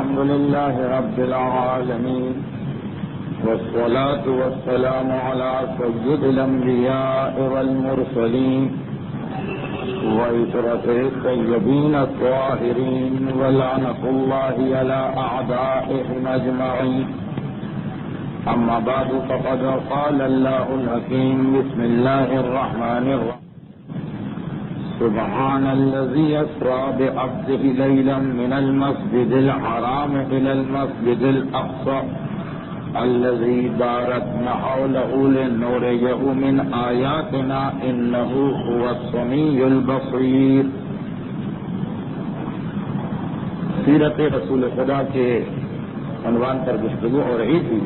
الحمد لله رب العالمين والصلاة والسلام على سيد الأنبياء والمرسلين وإسرة الطيبين الطاهرين ولعنة الله على أعدائهم أجمعين. أما بعد فقد قال الله الحكيم بسم الله الرحمن الرحيم سبحان الذي أسرى بعبده ليلا من المسجد الحرام إلى المسجد الأقصى الذي باركنا حوله لنريه من آياتنا إنه هو السميع البصير. سیرت رسول خدا کے عنوان پر گفتگو ہو رہی تھی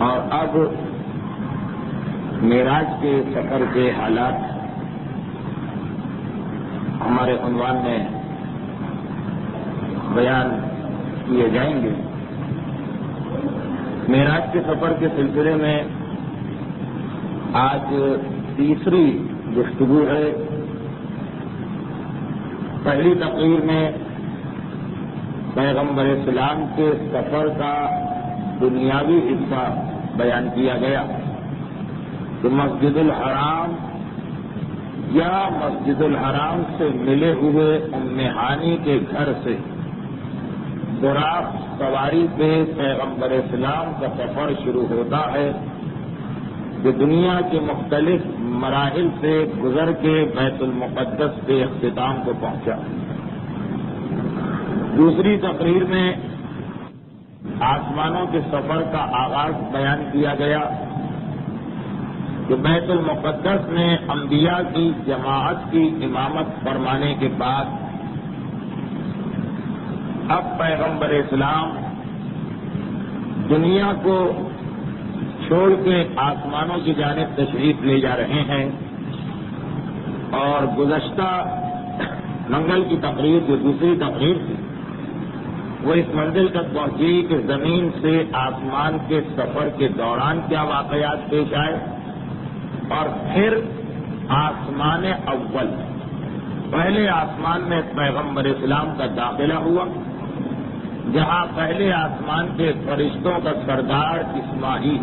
اور اب معراج کے سفر کے حالات ہمارے عنوان میں بیان کیے جائیں گے. معراج کے سفر کے سلسلے میں آج تیسری گفتگو ہے. پہلی تقریر میں پیغمبر اسلام کے سفر کا دنیاوی حصہ بیان کیا گیا کہ مسجد الحرام یا مسجد الحرام سے ملے ہوئے ام ہانی کے گھر سے براق سواری پہ پیغمبر اسلام کا سفر شروع ہوتا ہے جو دنیا کے مختلف مراحل سے گزر کے بیت المقدس کے اختتام کو پہنچا. دوسری تقریر میں آسمانوں کے سفر کا آغاز بیان کیا گیا کہ بیت المقدس میں انبیاء کی جماعت کی امامت فرمانے کے بعد اب پیغمبر اسلام دنیا کو چھوڑ کے آسمانوں کی جانب تشریف لے جا رہے ہیں اور گزشتہ منگل کی تقریر جو دوسری تقریر تھی وہ اس منزل تک پہنچی کہ زمین سے آسمان کے سفر کے دوران کیا واقعات پیش آئے اور پھر آسمان اول پہلے آسمان میں پیغمبر اسلام کا داخلہ ہوا جہاں پہلے آسمان کے فرشتوں کا سردار اسماعیل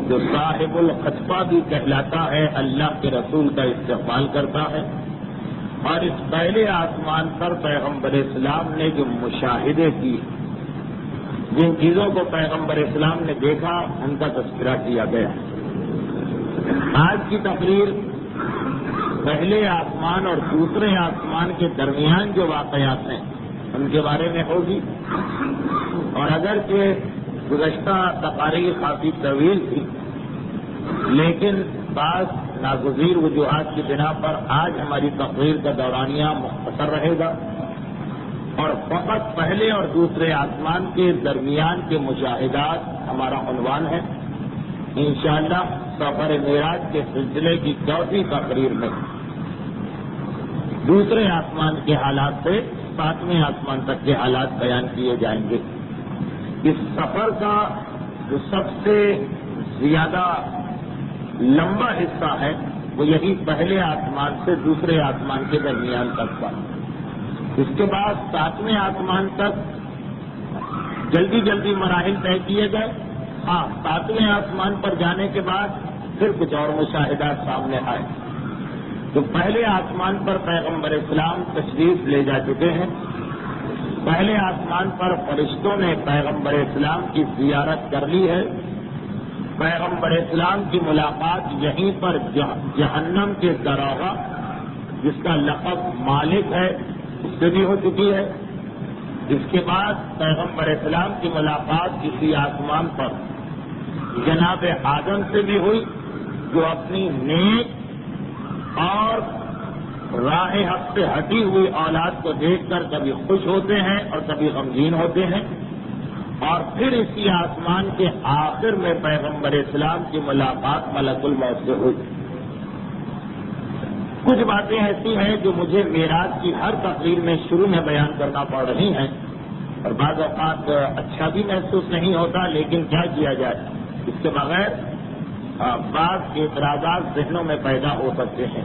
جو صاحب الخطبہ بھی کہلاتا ہے اللہ کے رسول کا استقبال کرتا ہے اور اس پہلے آسمان پر پیغمبر اسلام نے جو مشاہدے کیے جن چیزوں کو پیغمبر اسلام نے دیکھا ان کا تذکرہ کیا گیا. آج کی تقریر پہلے آسمان اور دوسرے آسمان کے درمیان جو واقعات ہیں ان کے بارے میں ہوگی اور اگرچہ گزشتہ تقاریر کافی طویل تھی لیکن بعض ناگزیر وجوہات کی بنا پر آج ہماری تقریر کا دورانیہ مختصر رہے گا اور فقط پہلے اور دوسرے آسمان کے درمیان کے مشاہدات ہمارا عنوان ہے. انشاءاللہ سفر معراج کے سلسلے کی چوتھی تقریر میں دوسرے آسمان کے حالات سے ساتویں آسمان تک کے حالات بیان کیے جائیں گے. اس سفر کا جو سب سے زیادہ لمبا حصہ ہے وہ یہی پہلے آسمان سے دوسرے آسمان کے درمیان تک کا. اس کے بعد ساتویں آسمان تک جلدی جلدی مراحل طے کیے گئے. ہاں ساتویں آسمان پر جانے کے بعد پھر کچھ اور مشاہدات سامنے آئے. تو پہلے آسمان پر پیغمبر اسلام تشریف لے جا چکے ہیں. پہلے آسمان پر فرشتوں نے پیغمبر اسلام کی زیارت کر لی ہے. پیغمبر اسلام کی ملاقات یہیں پر جہنم کے دروغہ جس کا لقب مالک ہے اس سے بھی ہو چکی ہے. اس کے بعد پیغمبر اسلام کی ملاقات کسی آسمان پر جناب آدم سے بھی ہوئی جو اپنی نیک اور راہ حق سے ہٹی ہوئی اولاد کو دیکھ کر کبھی خوش ہوتے ہیں اور کبھی غمگین ہوتے ہیں. اور پھر اسی آسمان کے آخر میں پیغمبر اسلام کی ملاقات ملک الموت سے ہوئی. کچھ باتیں ایسی ہیں جو مجھے معراج کی ہر تقریر میں شروع میں بیان کرنا پڑ رہی ہیں اور بعض اوقات اچھا بھی محسوس نہیں ہوتا لیکن کیا کیا جائے اس کے بغیر بعض اعتراضات ذہنوں میں پیدا ہو سکتے ہیں.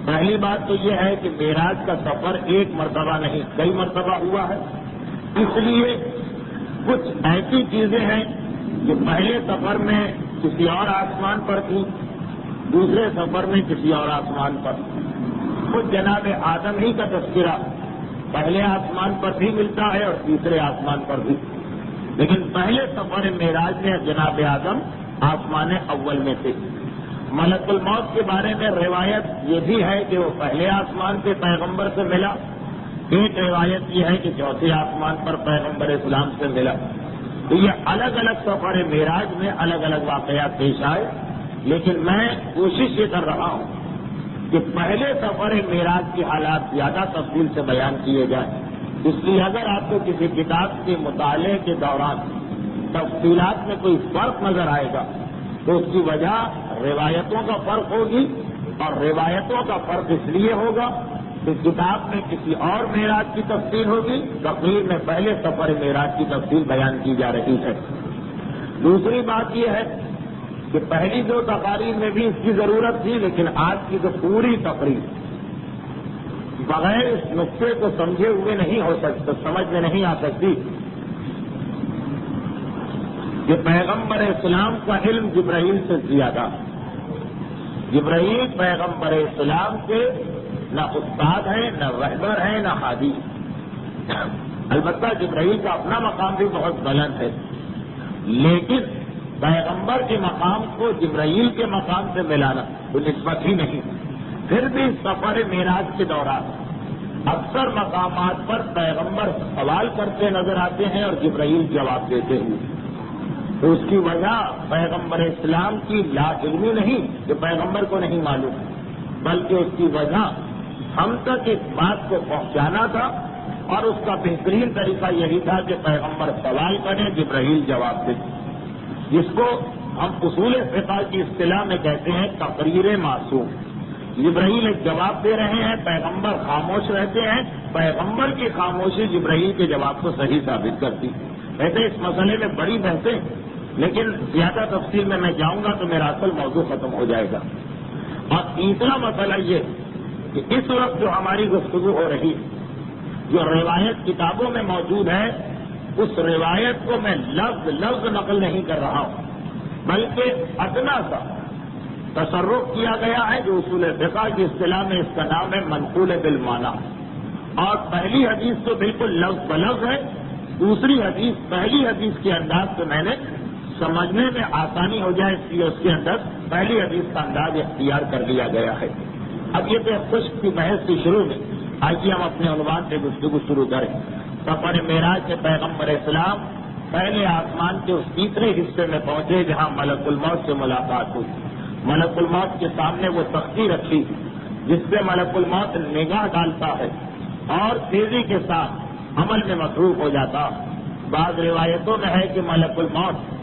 پہلی بات تو یہ ہے کہ معراج کا سفر ایک مرتبہ نہیں کئی مرتبہ ہوا ہے، اس لیے کچھ ایسی چیزیں ہیں جو پہلے سفر میں کسی اور آسمان پر تھی، دوسرے سفر میں کسی اور آسمان پر۔ خود جناب آدم ہی کا تذکرہ پہلے آسمان پر بھی ملتا ہے اور تیسرے آسمان پر بھی، لیکن پہلے سفر معراج میں جناب آدم آسمان اول میں تھے۔ ملک الموت کے بارے میں روایت یہ بھی ہے کہ وہ پہلے آسمان پہ پیغمبر سے ملا، ایک روایت یہ ہے کہ چوتھے آسمان پر پیغمبر اسلام سے ملا۔ تو یہ الگ الگ سفر معراج میں الگ الگ واقعات پیش آئے، لیکن میں کوشش یہ کر رہا ہوں کہ پہلے سفر معراج کی حالات زیادہ تفصیل سے بیان کیے جائیں، اس لیے اگر آپ کو کسی کتاب کے مطالعے کے دوران تفصیلات میں کوئی فرق نظر آئے گا تو اس کی وجہ روایتوں کا فرق ہوگی، اور روایتوں کا فرق اس لیے ہوگا کہ کتاب میں کسی اور معراج کی تفصیل ہوگی، تقریر میں پہلے سفر معراج کی تفصیل بیان کی جا رہی ہے۔ دوسری بات یہ ہے کہ پہلی دو تقاریر میں بھی اس کی ضرورت تھی، لیکن آج کی تو پوری تقریر بغیر اس نقطے کو سمجھے ہوئے نہیں ہو سکتا، سمجھ میں نہیں آ سکتی کہ پیغمبر اسلام کا علم جبرائیل سے زیادہ، جبرائیل پیغمبر اسلام کے نہ استاد ہے، نہ رہبر ہے، نہ ہادی۔ البتہ جبرائیل کا اپنا مقام بھی بہت بلند ہے، لیکن پیغمبر کے مقام کو جبرائیل کے مقام سے ملانا تو نسبت ہی نہیں۔ پھر بھی سفر معراج کے دوران اکثر مقامات پر پیغمبر سوال کرتے نظر آتے ہیں اور جبرائیل جواب دیتے ہیں، تو اس کی وجہ پیغمبر اسلام کی لا علمی نہیں کہ پیغمبر کو نہیں معلوم، بلکہ اس کی وجہ ہم تک اس بات کو پہنچانا تھا، اور اس کا بہترین طریقہ یہی تھا کہ پیغمبر سوال کریں، جبرائیل جواب دے، جس کو ہم اصول فقہ کی اصطلاح میں کہتے ہیں تقریر معصوم۔ جبرائیل ایک جواب دے رہے ہیں، پیغمبر خاموش رہتے ہیں، پیغمبر کی خاموشی جبرائیل کے جواب کو صحیح ثابت کرتی۔ ایسے اس مسئلے میں بڑی بحثیں، لیکن زیادہ تفصیل میں جاؤں گا تو میرا اصل موضوع ختم ہو جائے گا۔ اور تیسرا مسئلہ یہ کہ اس وقت جو ہماری گفتگو ہو رہی ہے، جو روایت کتابوں میں موجود ہے، اس روایت کو میں لفظ لفظ نقل نہیں کر رہا ہوں، بلکہ ادنا سا تصرف کیا گیا ہے جو اصول فقہ کی اصطلاح میں اس کا نام ہے منقول بالمعنی۔ اور پہلی حدیث تو بالکل لفظ بلفظ ہے، دوسری حدیث پہلی حدیث کے انداز سے میں نے سمجھنے میں آسانی ہو جائے اس لیے اس کے اندر پہلی حدیث کا انداز اختیار کر لیا گیا ہے۔ اب یہ تو خشک کی بحث کی شروع میں آئیے ہم اپنے عنوان سے گفتگو شروع کریں۔ سفر معراج کے پیغمبر اسلام پہلے آسمان کے اس تیسرے حصے میں پہنچے جہاں ملک الموت سے ملاقات ہوئی۔ ملک الموت کے سامنے وہ تختی رکھی جس پہ ملک الموت نگاہ ڈالتا ہے اور تیزی کے ساتھ عمل میں مصروف ہو جاتا۔ بعض روایتوں میں ہے کہ ملک الموت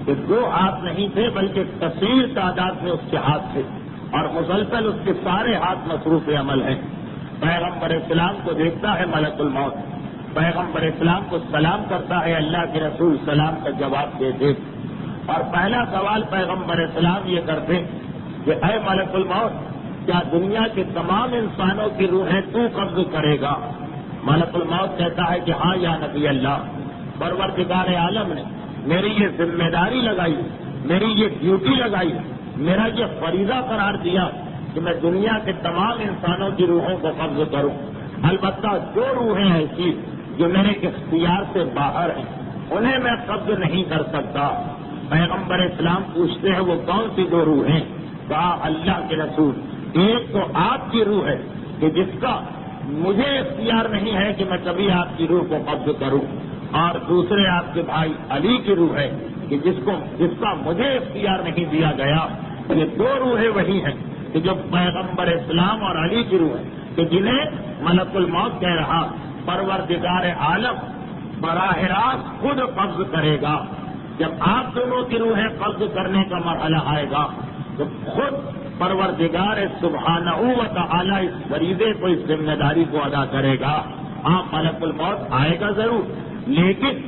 کے 2 ہاتھ نہیں تھے بلکہ کثیر تعداد میں اس کے ہاتھ تھے، اور مسلسل اس کے سارے ہاتھ مصروف عمل ہیں۔ پیغمبر اسلام کو دیکھتا ہے ملک الموت، پیغمبر اسلام کو سلام کرتا ہے، اللہ کے رسول سلام کا جواب دیتے، اور پہلا سوال پیغمبر اسلام یہ کرتے کہ اے ملک الموت، کیا دنیا کے تمام انسانوں کی روحیں تو قبض کرے گا؟ ملک الموت کہتا ہے کہ ہاں یا نبی اللہ، پروردگار عالم نے میری یہ ذمہ داری لگائی، میری یہ ڈیوٹی لگائی، میرا یہ فریضہ قرار دیا کہ میں دنیا کے تمام انسانوں کی روحوں کو قبض کروں، البتہ 2 روحیں ایسی جو میرے اختیار سے باہر ہیں انہیں میں قبض نہیں کر سکتا۔ پیغمبر اسلام پوچھتے ہیں وہ کون سی 2 روحیں؟ کہا اللہ کے رسول، ایک تو آپ کی روح ہے کہ جس کا مجھے اختیار نہیں ہے کہ میں کبھی آپ کی روح کو قبض کروں، اور دوسرے آپ کے بھائی علی کی روح ہے کہ جس کا مجھے اختیار نہیں دیا گیا۔ یہ 2 روحیں وہی ہیں کہ جو پیغمبر اسلام اور علی کی روح ہے کہ جنہیں ملک الموت کہہ رہا پروردگار عالم براہ راست خود قبض کرے گا۔ جب آپ دونوں کی روحیں قبض کرنے کا مرحلہ آئے گا تو خود پروردگار سبحانہ و تعالی اس فریضے کو، اس ذمہ داری کو ادا کرے گا۔ آپ ملک الموت آئے گا ضرور، لیکن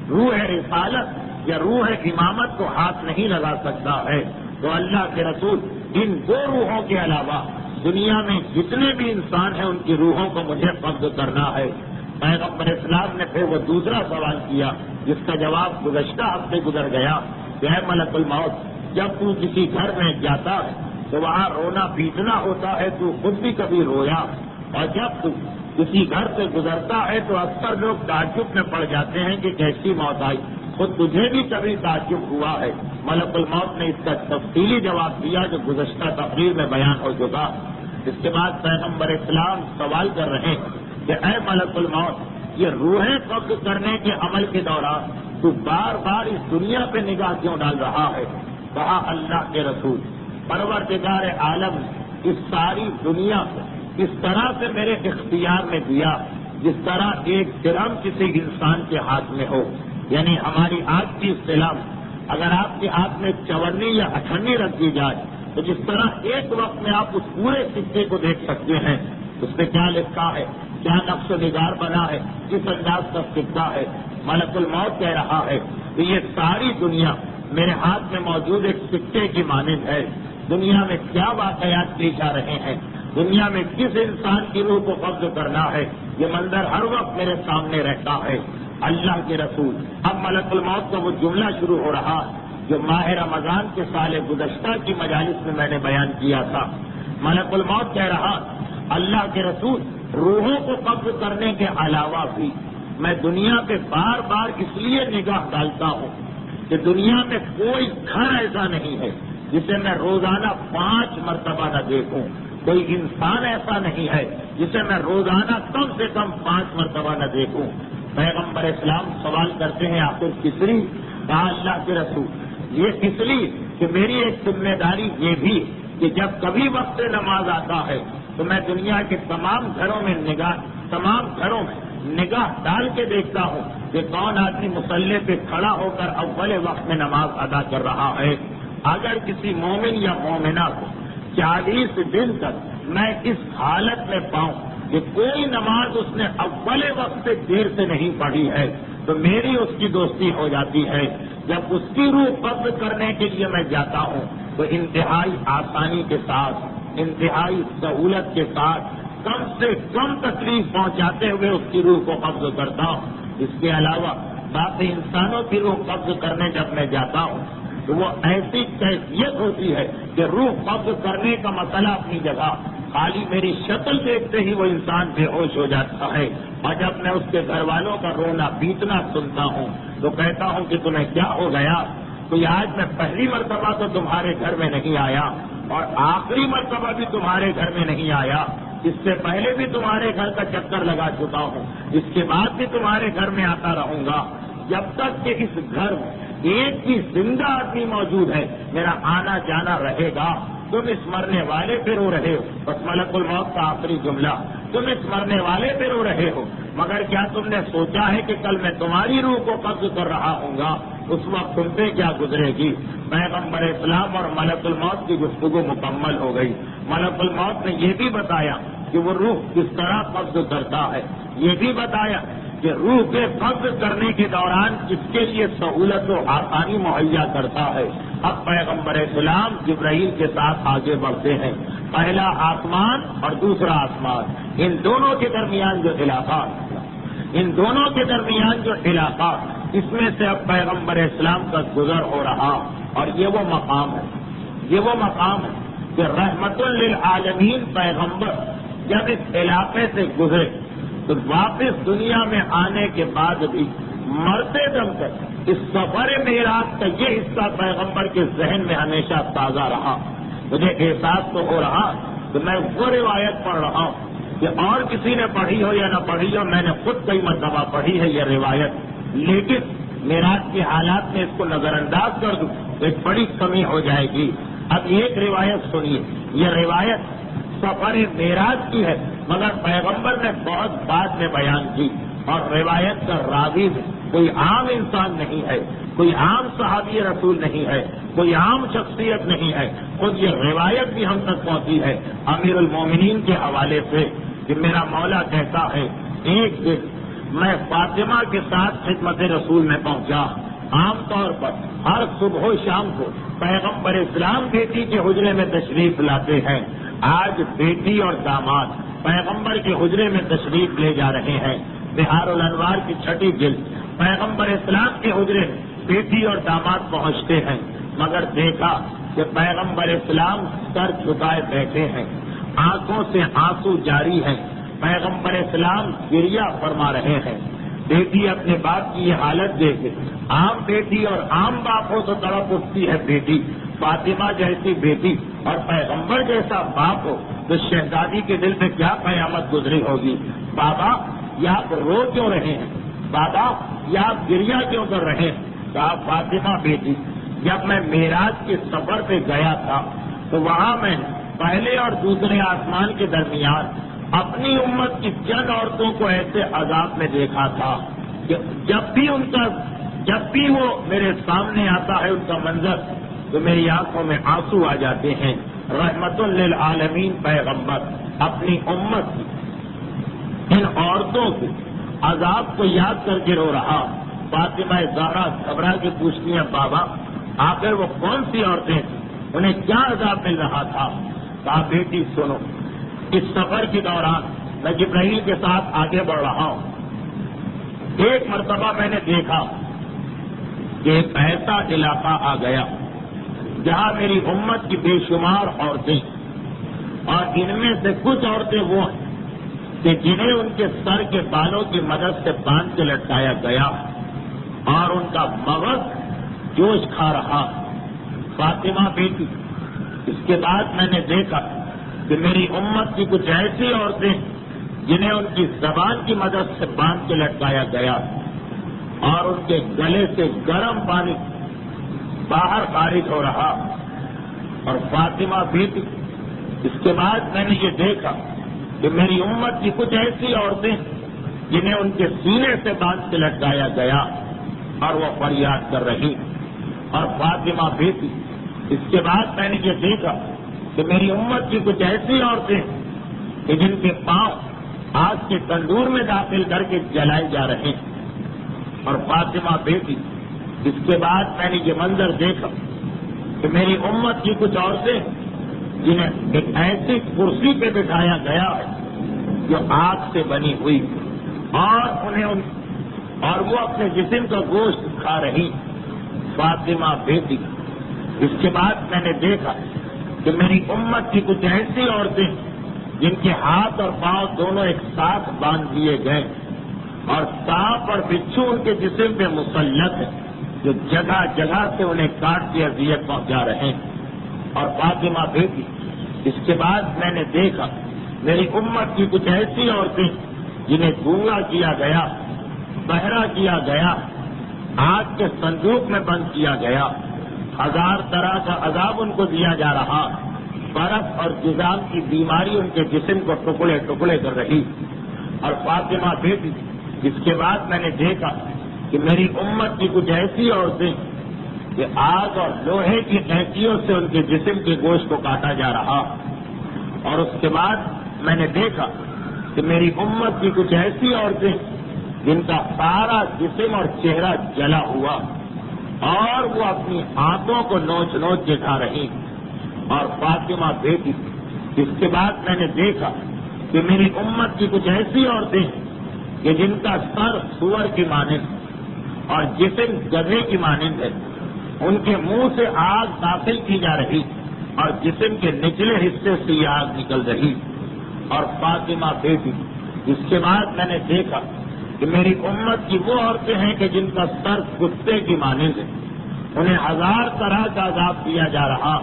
روح رسالت یا روح امامت کو ہاتھ نہیں لگا سکتا ہے۔ تو اللہ کے رسول ان 2 روحوں کے علاوہ دنیا میں جتنے بھی انسان ہیں ان کی روحوں کو مجھے قبض کرنا ہے۔ پیغمبر اسلام نے پھر وہ دوسرا سوال کیا جس کا جواب گزشتہ ہفتے گزر گیا کہ اے ملک الموت، جب تو کسی گھر میں جاتا ہے تو وہاں رونا پیٹنا ہوتا ہے، تو خود بھی کبھی رویا، اور جب تو کسی گھر سے گزرتا ہے تو اکثر لوگ تعجب میں پڑ جاتے ہیں کہ کیسی موت آئی، خود تجھے بھی کبھی تعجب ہوا ہے؟ ملک الموت نے اس کا تفصیلی جواب دیا جو گزشتہ تقریر میں بیان ہو چکا۔ اس کے بعد پیغمبر اسلام سوال کر رہے ہیں کہ اے ملک الموت، یہ روحیں قبض کرنے کے عمل کے دوران تو بار بار اس دنیا پہ نگاہ کیوں ڈال رہا ہے؟ کہا اللہ کے رسول، پروردگار عالم اس ساری دنیا کو اس طرح سے میرے اختیار میں دیا جس طرح ایک درہم کسی انسان کے ہاتھ میں ہو، یعنی ہماری آج کی اصطلاح اگر آپ کے ہاتھ میں چورنی یا اٹھنی رکھ دی جائے تو جس طرح ایک وقت میں آپ اس پورے سکے کو دیکھ سکتے ہیں، اس پہ کیا لکھا ہے، کیا نقش و نگار بنا ہے، کس انداز کا سکہ ہے۔ ملک الموت کہہ رہا ہے کہ یہ ساری دنیا میرے ہاتھ میں موجود ایک سکے کی مانند ہے۔ دنیا میں کیا واقعات پیش آ رہے ہیں، دنیا میں کس انسان کی روح کو قبض کرنا ہے، یہ منظر ہر وقت میرے سامنے رہتا ہے۔ اللہ کے رسول، اب ملک الموت کا وہ جملہ شروع ہو رہا جو ماہ رمضان کے سال گزشتہ کی مجالس میں نے بیان کیا تھا۔ ملک الموت کہہ رہا، اللہ کے رسول، روحوں کو قبض کرنے کے علاوہ بھی میں دنیا پہ بار بار اس لیے نگاہ ڈالتا ہوں کہ دنیا میں کوئی گھر ایسا نہیں ہے جسے میں روزانہ 5 مرتبہ نہ دیکھوں، کوئی انسان ایسا نہیں ہے جسے میں روزانہ کم سے کم 5 مرتبہ نہ دیکھوں۔ پیغمبر اسلام سوال کرتے ہیں آخر کس لیے؟ کہا اللہ کے رسول، یہ اس لیے کہ میری ایک ذمہ داری یہ بھی کہ جب کبھی وقت نماز آتا ہے تو میں دنیا کے تمام گھروں میں نگاہ ڈال کے دیکھتا ہوں کہ کون آدمی مصلی پہ کھڑا ہو کر اول وقت میں نماز ادا کر رہا ہے۔ اگر کسی مومن یا مومنہ کو 40 دن تک میں اس حالت میں پاؤں کہ کوئی نماز اس نے اول وقت سے دیر سے نہیں پڑھی ہے تو میری اس کی دوستی ہو جاتی ہے۔ جب اس کی روح قبض کرنے کے لیے میں جاتا ہوں تو انتہائی آسانی کے ساتھ، انتہائی سہولت کے ساتھ، کم سے کم تکلیف پہنچاتے ہوئے اس کی روح کو قبض کرتا ہوں۔ اس کے علاوہ باقی انسانوں کی روح قبض کرنے جب میں جاتا ہوں تو وہ ایسی کیفیت ہوتی ہے کہ روح قبض کرنے کا مسئلہ اپنی جگہ، خالی میری شکل دیکھتے ہی وہ انسان بے ہوش ہو جاتا ہے، اور جب میں اس کے گھر والوں کا رونا پیٹنا سنتا ہوں تو کہتا ہوں کہ تمہیں کیا ہو گیا؟ کوئی آج میں پہلی مرتبہ تو تمہارے گھر میں نہیں آیا اور آخری مرتبہ بھی تمہارے گھر میں نہیں آیا، اس سے پہلے بھی تمہارے گھر کا چکر لگا چکا ہوں، اس کے بعد بھی تمہارے گھر میں آتا رہوں گا جب تک کہ اس گھر میں ایک بھی زندہ آدمی موجود ہے، میرا آنا جانا رہے گا۔ تم اس مرنے والے پہ رو رہے ہو، بس ملک الموت کا آخری جملہ، تم اس مرنے والے پہ رو رہے ہو، مگر کیا تم نے سوچا ہے کہ کل میں تمہاری روح کو قبض کر رہا ہوں گا، اس وقت تم پہ کیا گزرے گی؟ پیغمبر اسلام اور ملک الموت کی گفتگو مکمل ہو گئی۔ ملک الموت نے یہ بھی بتایا کہ وہ روح کس طرح قبض کرتا ہے، یہ بھی بتایا کہ روح کے قبض کرنے کے دوران اس کے لیے سہولت و آسانی مہیا کرتا ہے۔ اب پیغمبر اسلام جبرائیل کے ساتھ آگے بڑھتے ہیں، پہلا آسمان اور دوسرا آسمان، ان دونوں کے درمیان جو علاقہ اس میں سے اب پیغمبر اسلام کا گزر ہو رہا، اور یہ وہ مقام ہے کہ رحمت للعالمین پیغمبر جب اس علاقے سے گزرے تو واپس دنیا میں آنے کے بعد بھی مرتے دم تک اس سفر معراج کا یہ حصہ پیغمبر کے ذہن میں ہمیشہ تازہ رہا۔ مجھے احساس تو ہو رہا کہ میں وہ روایت پڑھ رہا ہوں کہ اور کسی نے پڑھی ہو یا نہ پڑھی ہو، میں نے خود کئی مرتبہ پڑھی ہے یہ روایت، لیکن معراج کے حالات میں اس کو نظر انداز کر دوں ایک بڑی کمی ہو جائے گی۔ اب ایک روایت سنیے، یہ روایت سفر معراج کی ہے مگر پیغمبر نے بہت بعد میں بیان کی، اور روایت کا راوی کوئی عام انسان نہیں ہے، کوئی عام صحابی رسول نہیں ہے، کوئی عام شخصیت نہیں ہے، خود یہ روایت بھی ہم تک پہنچی ہے امیر المومنین کے حوالے سے کہ میرا مولا کہتا ہے ایک دن میں فاطمہ کے ساتھ خدمت رسول میں پہنچا۔ عام طور پر ہر صبح و شام کو پیغمبر اسلام بیٹی کے حجرے میں تشریف لاتے ہیں، آج بیٹی اور داماد پیغمبر کے حجرے میں تشریف لے جا رہے ہیں. بہار الانوار کی 6 جلد پیغمبر اسلام کے حجرے میں بیٹی اور داماد پہنچتے ہیں، مگر دیکھا کہ پیغمبر اسلام سر جھکائے بیٹھے ہیں، آنکھوں سے آنسو جاری ہیں. پیغمبر اسلام گریہ فرما رہے ہیں. بیٹی اپنے باپ کی یہ حالت دیکھے، عام بیٹی اور عام باپ ہو تو تڑپ اٹھتی ہے بیٹی، فاطمہ جیسی بیٹی اور پیغمبر جیسا باپ ہو تو شہزادی کے دل میں کیا قیامت گزری ہوگی. بابا یہ آپ رو کیوں رہے ہیں؟ بابا یہ آپ گریہ کیوں کر رہے ہیں؟ کہا فاطمہ بیٹی، جب میں معراج کے سفر پہ گیا تھا تو وہاں میں پہلے اور دوسرے آسمان کے درمیان اپنی امت کی چند عورتوں کو ایسے عذاب میں دیکھا تھا کہ جب بھی وہ میرے سامنے آتا ہے ان کا منظر تو میری آنکھوں میں آنسو آ جاتے ہیں. رحمت للعالمین پیغمبر اپنی امت کی ان عورتوں کے عذاب کو یاد کر کے رو رہا. فاطمہ زہرا گھبرا کے پوچھتی ہیں بابا آخر وہ کون سی عورتیں تھیں، انہیں کیا عذاب مل رہا تھا؟ کہا بیٹی سنو، اس سفر کے دوران میں جبرائیل کے ساتھ آگے بڑھ رہا ہوں. ایک مرتبہ میں نے دیکھا کہ ایک ایسا علاقہ آ گیا جہاں میری امت کی بے شمار عورتیں، اور ان میں سے کچھ عورتیں وہ ہیں کہ جنہیں ان کے سر کے بالوں کی مدد سے باندھ کے لٹکایا گیا اور ان کا مغز جوش کھا رہا. فاطمہ بیٹی، اس کے بعد میں نے دیکھا کہ میری امت کی کچھ ایسی عورتیں جنہیں ان کی زبان کی مدد سے باندھ کے لٹکایا گیا اور ان کے گلے سے گرم پانی باہر خارج ہو رہا. اور فاطمہ بیٹی، اس کے بعد میں نے یہ دیکھا کہ میری امت کی کچھ ایسی عورتیں جنہیں ان کے سینے سے باندھ کے لٹکایا گیا اور وہ فریاد کر رہی. اور فاطمہ بیٹی، اس کے بعد میں نے یہ دیکھا کہ میری امت کی کچھ ایسی عورتیں کہ جن کے پاؤں آگ کے تندور میں داخل کر کے جلائے جا رہے ہیں. اور فاطمہ بیٹی، اس کے بعد میں نے یہ منظر دیکھا کہ میری امت کی کچھ عورتیں جنہیں ایک ایسی کرسی پہ بٹھایا گیا ہے جو آگ سے بنی ہوئی اور وہ اپنے جسم کا گوشت کھا رہی. فاطمہ بیٹی، اس کے بعد میں نے دیکھا کہ میری امت کی کچھ ایسی عورتیں جن کے ہاتھ اور پاؤں دونوں ایک ساتھ باندھ دیے گئے اور سانپ اور بچھو ان کے جسم پہ مسلط ہے جو جگہ جگہ سے انہیں کاٹ کے اذیت پہنچا رہے ہیں. اور فاطمہ بیٹی، اس کے بعد میں نے دیکھا میری امت کی کچھ ایسی عورتیں جنہیں گونگا کیا گیا، بہرا کیا گیا، آگ کے صندوق میں بند کیا گیا، 1000 طرح کا عذاب ان کو دیا جا رہا، برف اور جزام کی بیماری ان کے جسم کو ٹکڑے ٹکڑے کر رہی. اور فاطمہ بیٹی، اس کے بعد میں نے دیکھا کہ میری امت کی کچھ ایسی عورتیں کہ آگ اور لوہے کی قینچیوں سے ان کے جسم کے گوشت کو کاٹا جا رہا. اور اس کے بعد میں نے دیکھا کہ میری امت کی کچھ ایسی عورتیں جن کا سارا جسم اور چہرہ جلا ہوا اور وہ اپنی آنکھوں کو نوچ نوچ کے کھا رہی. اور فاطمہ بیٹی، اس کے بعد میں نے دیکھا کہ میری امت کی کچھ ایسی عورتیں کہ جن کا سر سور کی مانند اور جسم گدھے کی مانند ہے، ان کے منہ سے آگ داخل کی جا رہی اور جسم کے نچلے حصے سے یہ آگ نکل رہی. اور فاطمہ بیٹی، اس کے بعد میں نے دیکھا کہ میری امت کی وہ عورتیں ہیں کہ جن کا سر کتے کی مانند ہے، انہیں 1000 طرح کا عذاب دیا جا رہا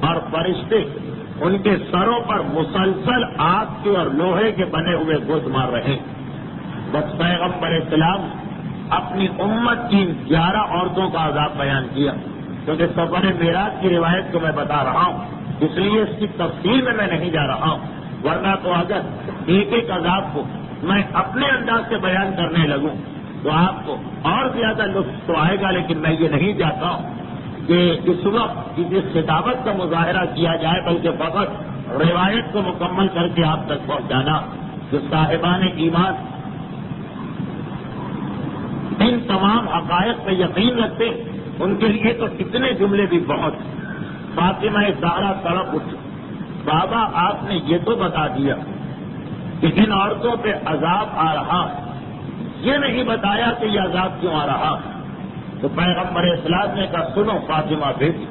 اور فرشتے ان کے سروں پر مسلسل آگ کے اور لوہے کے بنے ہوئے گوشت مار رہے. بس پیغمبر اسلام اپنی امت کی 11 عورتوں کا عذاب بیان کیا، کیونکہ سفر معراج کی روایت کو میں بتا رہا ہوں، اس لیے اس کی تفصیل میں نہیں جا رہا ہوں. ورنہ تو اگر ایک ایک عذاب کو میں اپنے انداز سے بیان کرنے لگوں تو آپ کو اور زیادہ لطف تو آئے گا، لیکن میں یہ نہیں چاہتا ہوں کہ اس وقت جس خطابت کا مظاہرہ کیا جائے، بلکہ فقط روایت کو مکمل کر کے آپ تک پہنچانا. جو صاحبان ایمان ان تمام حقائق پہ یقین رکھتے ان کے لیے تو اتنے جملے بھی بہت. فاطمہ زہرا تڑپ اٹھی بابا آپ نے یہ تو بتا دیا کہ ان عورتوں پہ عذاب آ رہا، یہ نہیں بتایا کہ یہ عذاب کیوں آ رہا۔ تو پیغمبر اسلام نے کہا سنو فاطمہ بیٹی،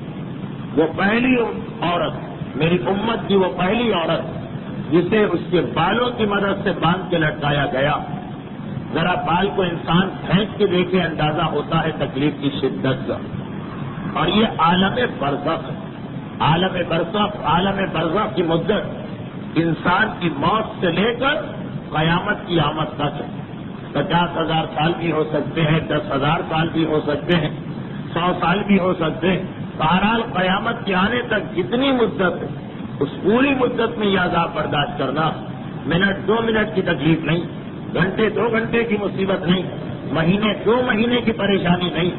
وہ پہلی عورت، میری امت کی وہ پہلی عورت جسے اس کے بالوں کی مدد سے باندھ کے لٹکایا گیا۔ ذرا بال کو انسان پھینک کے دیکھے اندازہ ہوتا ہے تکلیف کی شدت کا۔ اور یہ عالم برزخ، عالم برزخ کی مدت انسان کی موت سے لے کر قیامت کی آمد تک 50,000 سال بھی ہو سکتے ہیں، 10,000 سال بھی ہو سکتے ہیں، 100 سال بھی ہو سکتے ہیں۔ بہرحال قیامت کے آنے تک جتنی مدت ہے اس پوری مدت میں یہ عذاب برداشت کرنا، منٹ 2 منٹ کی تکلیف نہیں، گھنٹے 2 گھنٹے کی مصیبت نہیں، مہینے 2 مہینے کی پریشانی نہیں،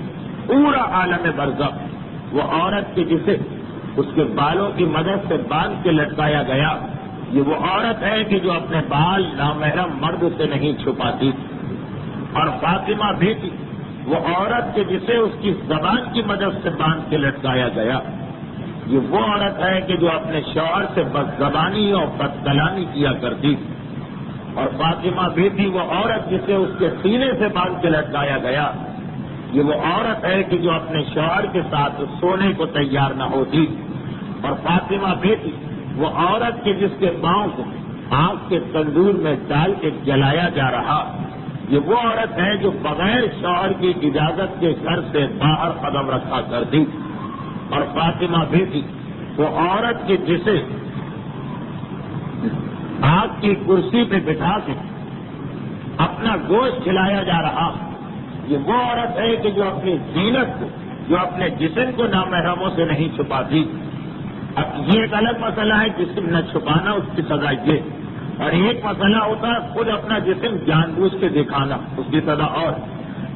پورا عالم برزخ۔ وہ عورت کی جسے اس کے بالوں کی مدد سے باندھ کے لٹکایا گیا، یہ وہ عورت ہے کہ جو اپنے بال نامحرم مرد سے نہیں چھپاتی۔ اور فاطمہ بیٹی وہ عورت کے جسے اس کی زبان کی مدد سے باندھ کے لٹکایا گیا، یہ وہ عورت ہے کہ جو اپنے شوہر سے بد زبانی اور بد کلامی کیا کرتی۔ اور فاطمہ بیٹی وہ عورت جسے اس کے سینے سے باندھ کے لٹکایا گیا، یہ وہ عورت ہے کہ جو اپنے شوہر کے ساتھ سونے کو تیار نہ ہوتی۔ اور فاطمہ بیٹی وہ عورت کے جس کے پاؤں کو آگ کے تندور میں ڈال کے جلایا جا رہا، یہ وہ عورت ہے جو بغیر شوہر کی اجازت کے گھر سے باہر قدم رکھا کرتی۔ اور فاطمہ بیٹی وہ عورت کی جسے آگ کی کرسی پہ بٹھا کے اپنا گوشت کھلایا جا رہا، یہ وہ عورت ہے کہ جو اپنی زینت کو، جو اپنے جسم کو نامحرموں سے نہیں چھپاتی۔ اب یہ ایک الگ مسئلہ ہے جسم نہ چھپانا، اس کی سزا یہ، اور ایک مسئلہ ہوتا ہے خود اپنا جسم جان بوجھ کے دکھانا، اس کی سزا اور۔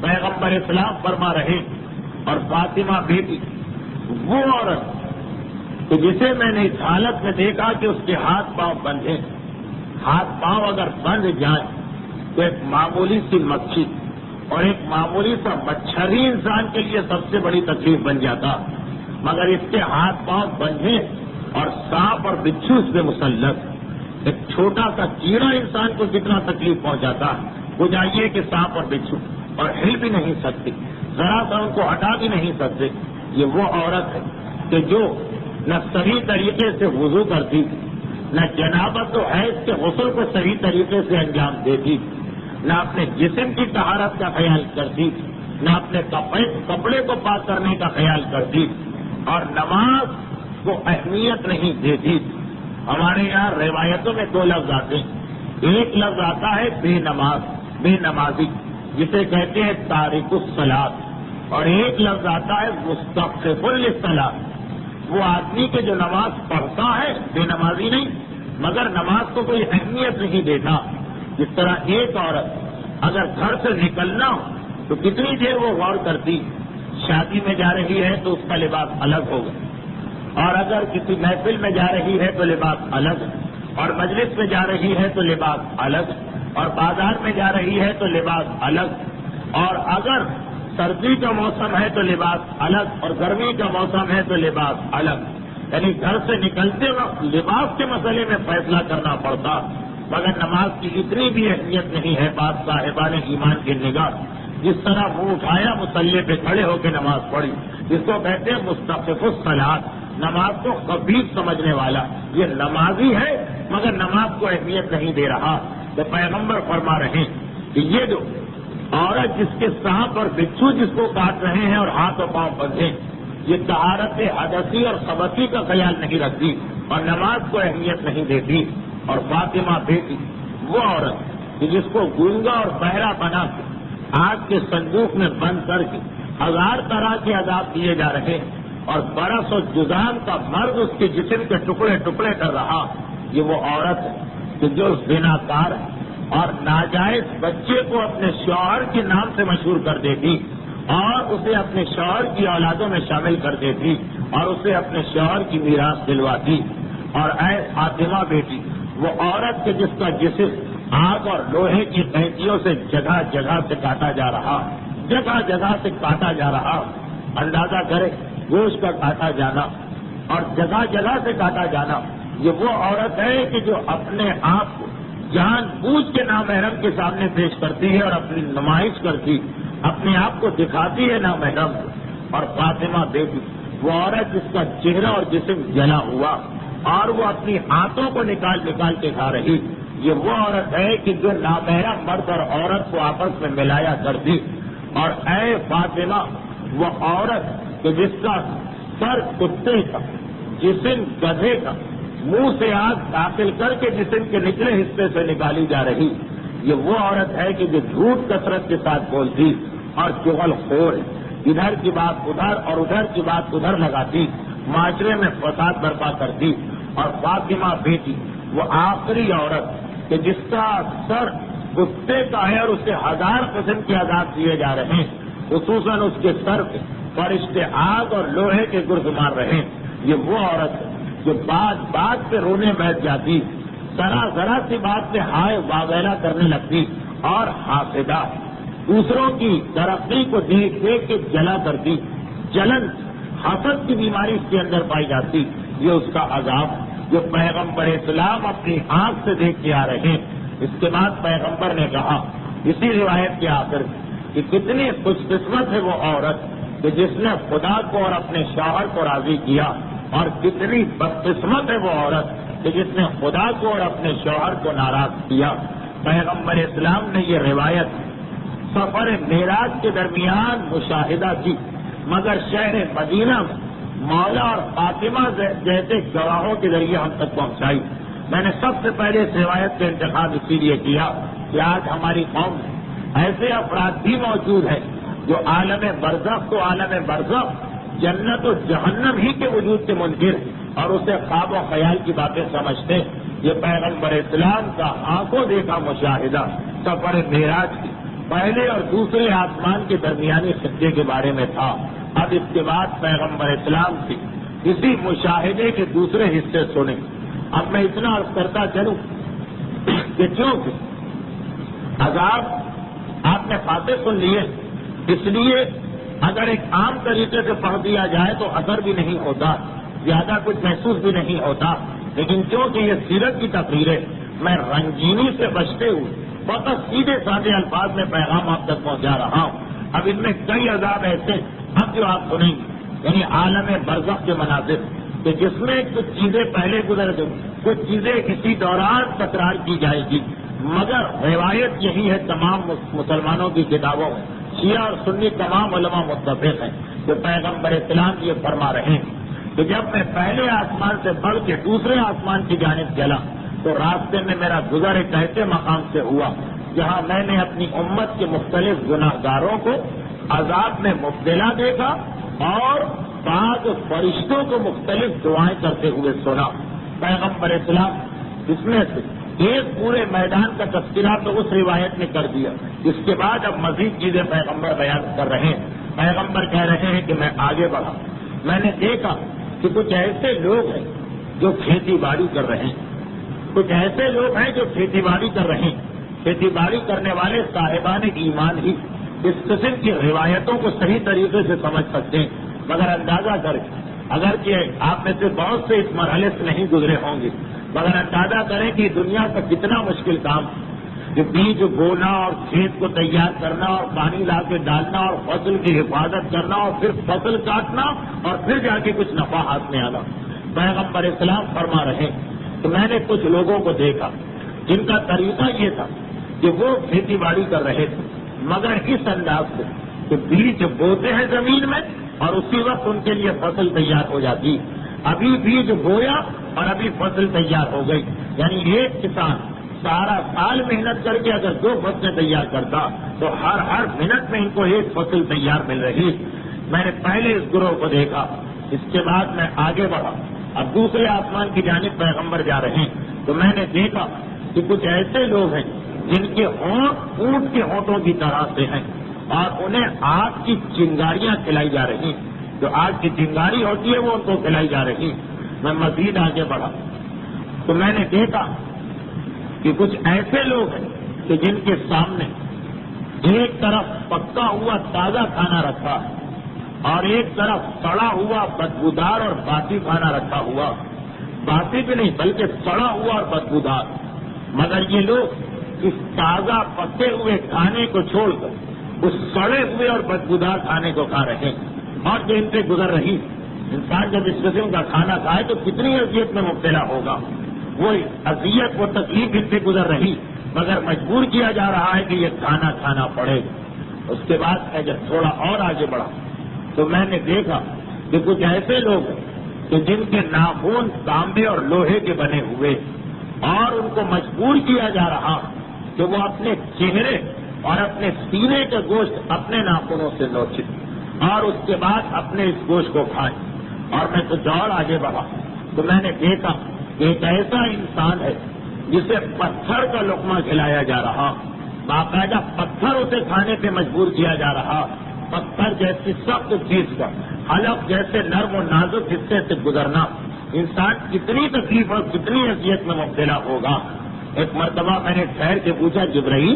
پیغمبر اسلام فرما رہے اور فاطمہ بیٹی وہ عورت کہ جسے میں نے اس حالت میں دیکھا کہ اس کے ہاتھ پاؤں بندھے، ہاتھ پاؤں اگر بندھ جائیں تو ایک معمولی سی مکھی اور ایک معمولی سا مچھر ہی انسان کے لیے سب سے بڑی تکلیف بن جاتا، مگر اس کے ہاتھ پاؤں بندھے اور سانپ اور بچھو اس پہ مسلط، ایک چھوٹا سا کیڑا انسان کو کتنا تکلیف پہنچاتا، وہ جائیے کہ سانپ اور بچھو، اور ہل بھی نہیں سکتی، ذرا سا ان کو ہٹا بھی نہیں سکتے۔ یہ وہ عورت ہے کہ جو نہ صحیح طریقے سے وضو کرتی، نہ جنابت و حیض کے غسل کو صحیح طریقے سے انجام دیتی، نہ اپنے جسم کی طہارت کا خیال کرتی، نہ اپنے کپڑے کو پاک کرنے کا خیال کرتی، اور نماز کو اہمیت نہیں دیتی۔ ہمارے یہاں روایتوں میں 2 لفظ آتے ہیں، ایک لفظ آتا ہے بے نماز، بے نمازی، جسے کہتے ہیں تارک الصلاۃ، اور ایک لفظ آتا ہے مستخف للصلاۃ، وہ آدمی کے جو نماز پڑھتا ہے، بے نمازی نہیں، مگر نماز کو کوئی اہمیت نہیں دیتا۔ جس طرح ایک عورت اگر گھر سے نکلنا ہو تو کتنی دیر وہ غور کرتی، شادی میں جا رہی ہے تو اس کا لباس الگ ہوگا، اور اگر کسی محفل میں جا رہی ہے تو لباس الگ، اور مجلس میں جا رہی ہے تو لباس الگ، اور بازار میں جا رہی ہے تو لباس الگ، اور اگر سردی کا موسم ہے تو لباس الگ، اور گرمی کا موسم ہے تو لباس الگ۔ یعنی گھر سے نکلتے وقت لباس کے مسئلے میں فیصلہ کرنا پڑتا، مگر نماز کی اتنی بھی اہمیت نہیں ہے بات صاحبان ایمان کی نگاہ، جس طرح وہ اٹھایا مصلی پہ کھڑے ہو کے نماز پڑھی، جس کو کہتے ہیں مستخف الصلاۃ، نماز کو خفیف سمجھنے والا، یہ نمازی ہے مگر نماز کو اہمیت نہیں دے رہا۔ تو پیغمبر فرما رہے ہیں کہ یہ جو عورت جس کے سانپ اور بچھو جس کو کاٹ رہے ہیں اور ہاتھ و پاؤں بندھے، یہ طہارت حدثی اور خبثی کا خیال نہیں رکھتی اور نماز کو اہمیت نہیں دیتی۔ اور فاطمہ بیٹی وہ عورت کہ جس کو گونگا اور بہرا بنا کے آگ کے صندوق میں بند کر کے 1000 طرح کے عذاب دیے جا رہے ہیں، اور برس و جزام کا مرد اس کے جسم کے ٹکڑے ٹکڑے کر رہا، یہ وہ عورت ہے کہ جو زناکار اور ناجائز بچے کو اپنے شوہر کے نام سے مشہور کر دیتی اور اسے اپنے شوہر کی اولادوں میں شامل کر دیتی اور اسے اپنے شوہر کی میراث دلواتی۔ اور اے فاطمہ بیٹی وہ عورت کے جس کا جسم آگ اور لوہے کی قینچیوں سے جگہ جگہ سے کاٹا جا رہا، جگہ جگہ سے کاٹا جا رہا، اندازہ کرے گوشت کا کاٹا جانا اور جگہ جگہ سے کاٹا جانا، یہ وہ عورت ہے کہ جو اپنے آپ کو جان بوجھ کے نامحرم کے سامنے پیش کرتی ہے اور اپنی نمائش کرتی، اپنے آپ کو دکھاتی ہے نامحرم کو. اور فاطمہ بیٹی وہ عورت جس کا چہرہ اور جسم جلا ہوا اور وہ اپنی ہاتھوں کو نکال نکال کے کھا رہی، یہ وہ عورت ہے کہ جو نامحرم مرد اور عورت کو آپس میں ملایا کرتی. اور اے فاطمہ وہ عورت کہ جس کا سر کتے کا، جسم گدھے کا، منہ سے آگ داخل کر کے جسم کے نچلے حصے سے نکالی جا رہی، یہ وہ عورت ہے کہ جو جھوٹ کثرت کے ساتھ بولتی اور چغل خور ہے، ادھر کی بات ادھر اور ادھر کی بات ادھر لگاتی، معاشرے میں فساد برپا کرتی. اور فاطمہ بیٹی وہ آخری عورت کہ جس کا سر کتے کا ہے اور اسے 1000 قسم کے عذاب دیے جا رہے ہیں، خصوصاً اس کے سر پہ فرشتے آگ اور لوہے کے گرد مار رہے ہیں. یہ وہ عورت ہے جو بات پہ رونے بیٹھ جاتی، ذرا سی بات پہ ہائے واویلا کرنے لگتی اور حاسدہ، دوسروں کی ترقی کو دیکھ دیکھ کے جلا کرتی، جلن حسد کی بیماری اس کے اندر پائی جاتی. یہ اس کا عذاب جو پیغمبر اسلام اپنی آنکھ سے دیکھ کے آ رہے ہیں. اس کے بعد پیغمبر نے کہا اسی روایت کے آخر کہ کتنی خوش قسمت ہے وہ عورت کہ جس نے خدا کو اور اپنے شوہر کو راضی کیا، اور کتنی بدقسمت ہے وہ عورت کہ جس نے خدا کو اور اپنے شوہر کو ناراض کیا. پیغمبر اسلام نے یہ روایت سفر معراج کے درمیان مشاہدہ کی، مگر شہر مدینہ میں مولا اور فاطمہ جیسے گواہوں کے ذریعے ہم تک پہنچائی. میں نے سب سے پہلے اس روایت کا انتخاب اسی لیے کیا کہ آج ہماری قوم میں ایسے افراد بھی موجود ہیں جو عالم برزخ تو عالم برزخ، جنت و جہنم ہی کے وجود کے منکر اور اسے خواب و خیال کی باتیں سمجھتے. یہ پیغمبر اسلام کا آنکھوں دیکھا مشاہدہ سفر معراج کی پہلے اور دوسرے آسمان کے درمیانی خطے کے بارے میں تھا. اب اس کے بعد پیغمبر اسلام کی اسی مشاہدے کے دوسرے حصے سنیں. اب میں اتنا عرض کرتا چلوں کہ کیونکہ عذاب آپ نے فاتح سن لیے، اس لیے اگر ایک عام طریقے سے پڑھ دیا جائے تو اثر بھی نہیں ہوتا، زیادہ کچھ محسوس بھی نہیں ہوتا. لیکن کیونکہ یہ سیرت کی تقریر ہے، میں رنگینی سے بچتے ہوئے بہت سیدھے سادے الفاظ میں پیغام آپ تک پہنچا رہا ہوں. اب ان میں کئی عذاب ایسے اب جو آپ سنیں گے، یعنی عالم برزخ کے مناظر کہ جس میں کچھ چیزیں پہلے گزر گئی، کچھ چیزیں اسی دوران تکرار کی جائے گی. مگر روایت یہی ہے تمام مسلمانوں کی کتابوں میں، شیعہ اور سنی تمام علماء متفق ہیں کہ پیغمبر اسلام یہ فرما رہے ہیں کہ جب میں پہلے آسمان سے بڑھ کے دوسرے آسمان کی جانب چلا تو راستے میں میرا گزر ایک ایسے مقام سے ہوا جہاں میں نے اپنی امت کے مختلف گناہگاروں کو عذاب میں مبتلا دیکھا اور بعض فرشتوں کو مختلف دعائیں کرتے ہوئے سنا. پیغمبر اسلام اس میں سے ایک پورے میدان کا تذکرہ تو اس روایت نے کر دیا. اس کے بعد اب مزید چیزیں پیغمبر بیان کر رہے ہیں. پیغمبر کہہ رہے ہیں کہ میں آگے بڑھا، میں نے دیکھا کہ کچھ ایسے لوگ ہیں جو کھیتی باڑی کر رہے ہیں، کچھ ایسے لوگ ہیں جو کھیتی باڑی کر رہے ہیں. کھیتی باڑی کرنے والے صاحبان ایمان ہی اس قسم کی روایتوں کو صحیح طریقے سے سمجھ سکتے ہیں. مگر اندازہ کریں، اگرچہ آپ میں سے بہت سے اس مرحلے سے نہیں گزرے ہوں گے، مگر اندازہ کریں کہ دنیا کا کتنا مشکل کام کہ بیج بونا اور کھیت کو تیار کرنا اور پانی لا کے ڈالنا اور فصل کی حفاظت کرنا اور پھر فصل کاٹنا اور پھر جا کے کچھ نفع ہاتھ میں آنا. پیغمبر اسلام فرما رہے کہ میں نے کچھ لوگوں کو دیکھا جن کا طریقہ یہ تھا کہ وہ کھیتی باڑی کر رہے تھے، مگر اس انداز سے کہ بیج بوتے ہیں زمین میں اور اسی وقت ان کے لیے فصل تیار ہو جاتی. ابھی بیج بویا اور ابھی فصل تیار ہو گئی. یعنی ایک کسان سارا سال محنت کر کے اگر 2 فصلیں تیار کرتا تو ہر منٹ میں ان کو ایک فصل تیار مل رہی. میں نے پہلے اس گروہ کو دیکھا، اس کے بعد میں آگے بڑھا. اب دوسرے آسمان کی جانب پیغمبر جا رہے ہیں تو میں نے دیکھا کہ کچھ ایسے لوگ ہیں جن کے ہونٹ اونٹ کے ہونٹوں کی طرح سے ہیں اور انہیں آگ کی چنگاریاں کھلائی جا رہی. جو آگ کی چنگاری ہوتی ہے وہ ان کو کھلائی جا رہی. میں مزید آگے بڑھا تو میں نے دیکھا کہ کچھ ایسے لوگ ہیں کہ جن کے سامنے ایک طرف پکا ہوا تازہ کھانا رکھا اور ایک طرف سڑا ہوا بدبودار اور باسی کھانا رکھا ہوا. باسی بھی نہیں بلکہ سڑا ہوا اور بدبودار، مگر یہ لوگ اس تازہ پکے ہوئے کھانے کو چھوڑ کر اس سڑے ہوئے اور بدبودار کھانے کو کھا رہے ہیں، اور جو ان پہ گزر رہی انسان جب اس قسم کا کھانا کھائے تو کتنی اذیت میں مبتلا ہوگا، وہ اذیت وہ تکلیف ان پہ گزر رہی مگر مجبور کیا جا رہا ہے کہ یہ کھانا کھانا پڑے گا۔ اس کے بعد میں جب تھوڑا اور آگے بڑھا تو میں نے دیکھا کہ کچھ ایسے لوگ ہیں کہ جن کے ناخن تانبے اور لوہے کے بنے ہوئے، اور ان کو مجبور کیا جا رہا کہ وہ اپنے چہرے اور اپنے سینے کا گوشت اپنے ناخنوں سے نوچیں اور اس کے بعد اپنے اس گوشت کو کھائیں۔ اور میں کچھ اور آگے بڑھا تو میں نے دیکھا کہ ایک ایسا انسان ہے جسے پتھر کا لقمہ کھلایا جا رہا، باقاعدہ پتھر اسے کھانے پہ مجبور کیا جا رہا، پتھر جیسی سخت چیز کا حلق جیسے نرم و نازک حصے سے گزرنا، انسان کتنی تکلیف اور کتنی اذیت میں مبتلا ہوگا۔ ایک مرتبہ میں نے ٹھہر کے پوچھا، جبرائیل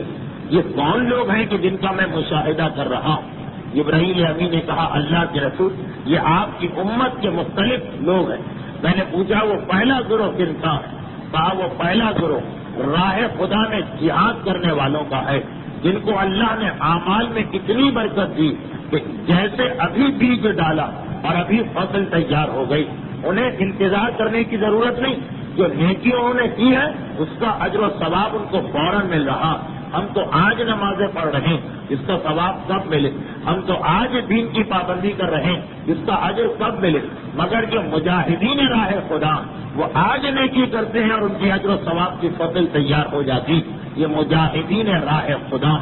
یہ کون لوگ ہیں کہ جن کا میں مشاہدہ کر رہا ہوں؟ جبرائیل امین نے کہا، اللہ کے رسول یہ آپ کی امت کے مختلف لوگ ہیں۔ میں نے پوچھا وہ پہلا گروہ کن کا ہے؟ کہا وہ پہلا گروہ راہ خدا میں جہاد کرنے والوں کا ہے، جن کو اللہ نے اعمال میں اتنی برکت دی کہ جیسے ابھی بیج ڈالا اور ابھی فصل تیار ہو گئی، انہیں انتظار کرنے کی ضرورت نہیں، جو نیکی انہوں نے کی ہے اس کا اجر و ثواب ان کو فوراً مل رہا۔ ہم تو آج نمازیں پڑھ رہے ہیں، اس کا ثواب کب ملے؟ ہم تو آج دین کی پابندی کر رہے ہیں، اس کا اجر کب ملے؟ مگر جو مجاہدین راہ خدا وہ آج نیکی کرتے ہیں اور ان کی اجر و ثواب کی فصل تیار ہو جاتی، یہ مجاہدین راہ خدا۔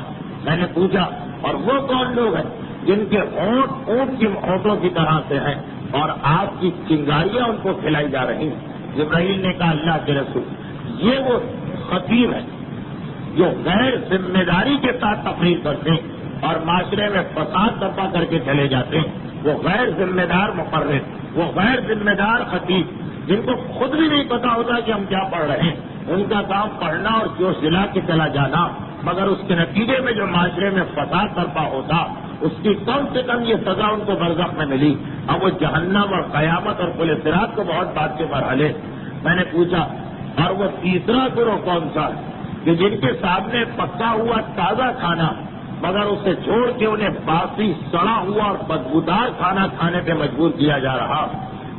میں نے پوچھا اور وہ کون لوگ ہیں جن کے ہونٹ اونٹ کی ہونٹوں کی طرح سے ہیں اور آپ کی چنگاریاں ان کو کھلائی جا رہی ہیں؟ جبرائیل نے کہا، اللہ کے رسول یہ وہ خطیب ہیں جو غیر ذمہ داری کے ساتھ تقریر کرتے ہیں اور معاشرے میں فساد برپا کر کے چلے جاتے ہیں، وہ غیر ذمہ دار مقرر، وہ غیر ذمہ دار خطیب جن کو خود بھی نہیں پتا ہوتا کہ ہم کیا پڑھ رہے ہیں، ان کا کام پڑھنا اور جوش دلا کے چلا جانا، مگر اس کے نتیجے میں جو معاشرے میں فساد برپا ہوتا اس کی کم سے کم یہ سزا ان کو برزخ میں ملی، اب وہ جہنم اور قیامت اور پل صراط کو بہت بات کے مرحلے۔ میں نے پوچھا اور وہ تیسرا گروہ کون سا کہ جن کے سامنے پکا ہوا تازہ کھانا مگر اسے چھوڑ کے انہیں باسی سڑا ہوا اور بدبودار کھانا کھانے پہ مجبور کیا جا رہا؟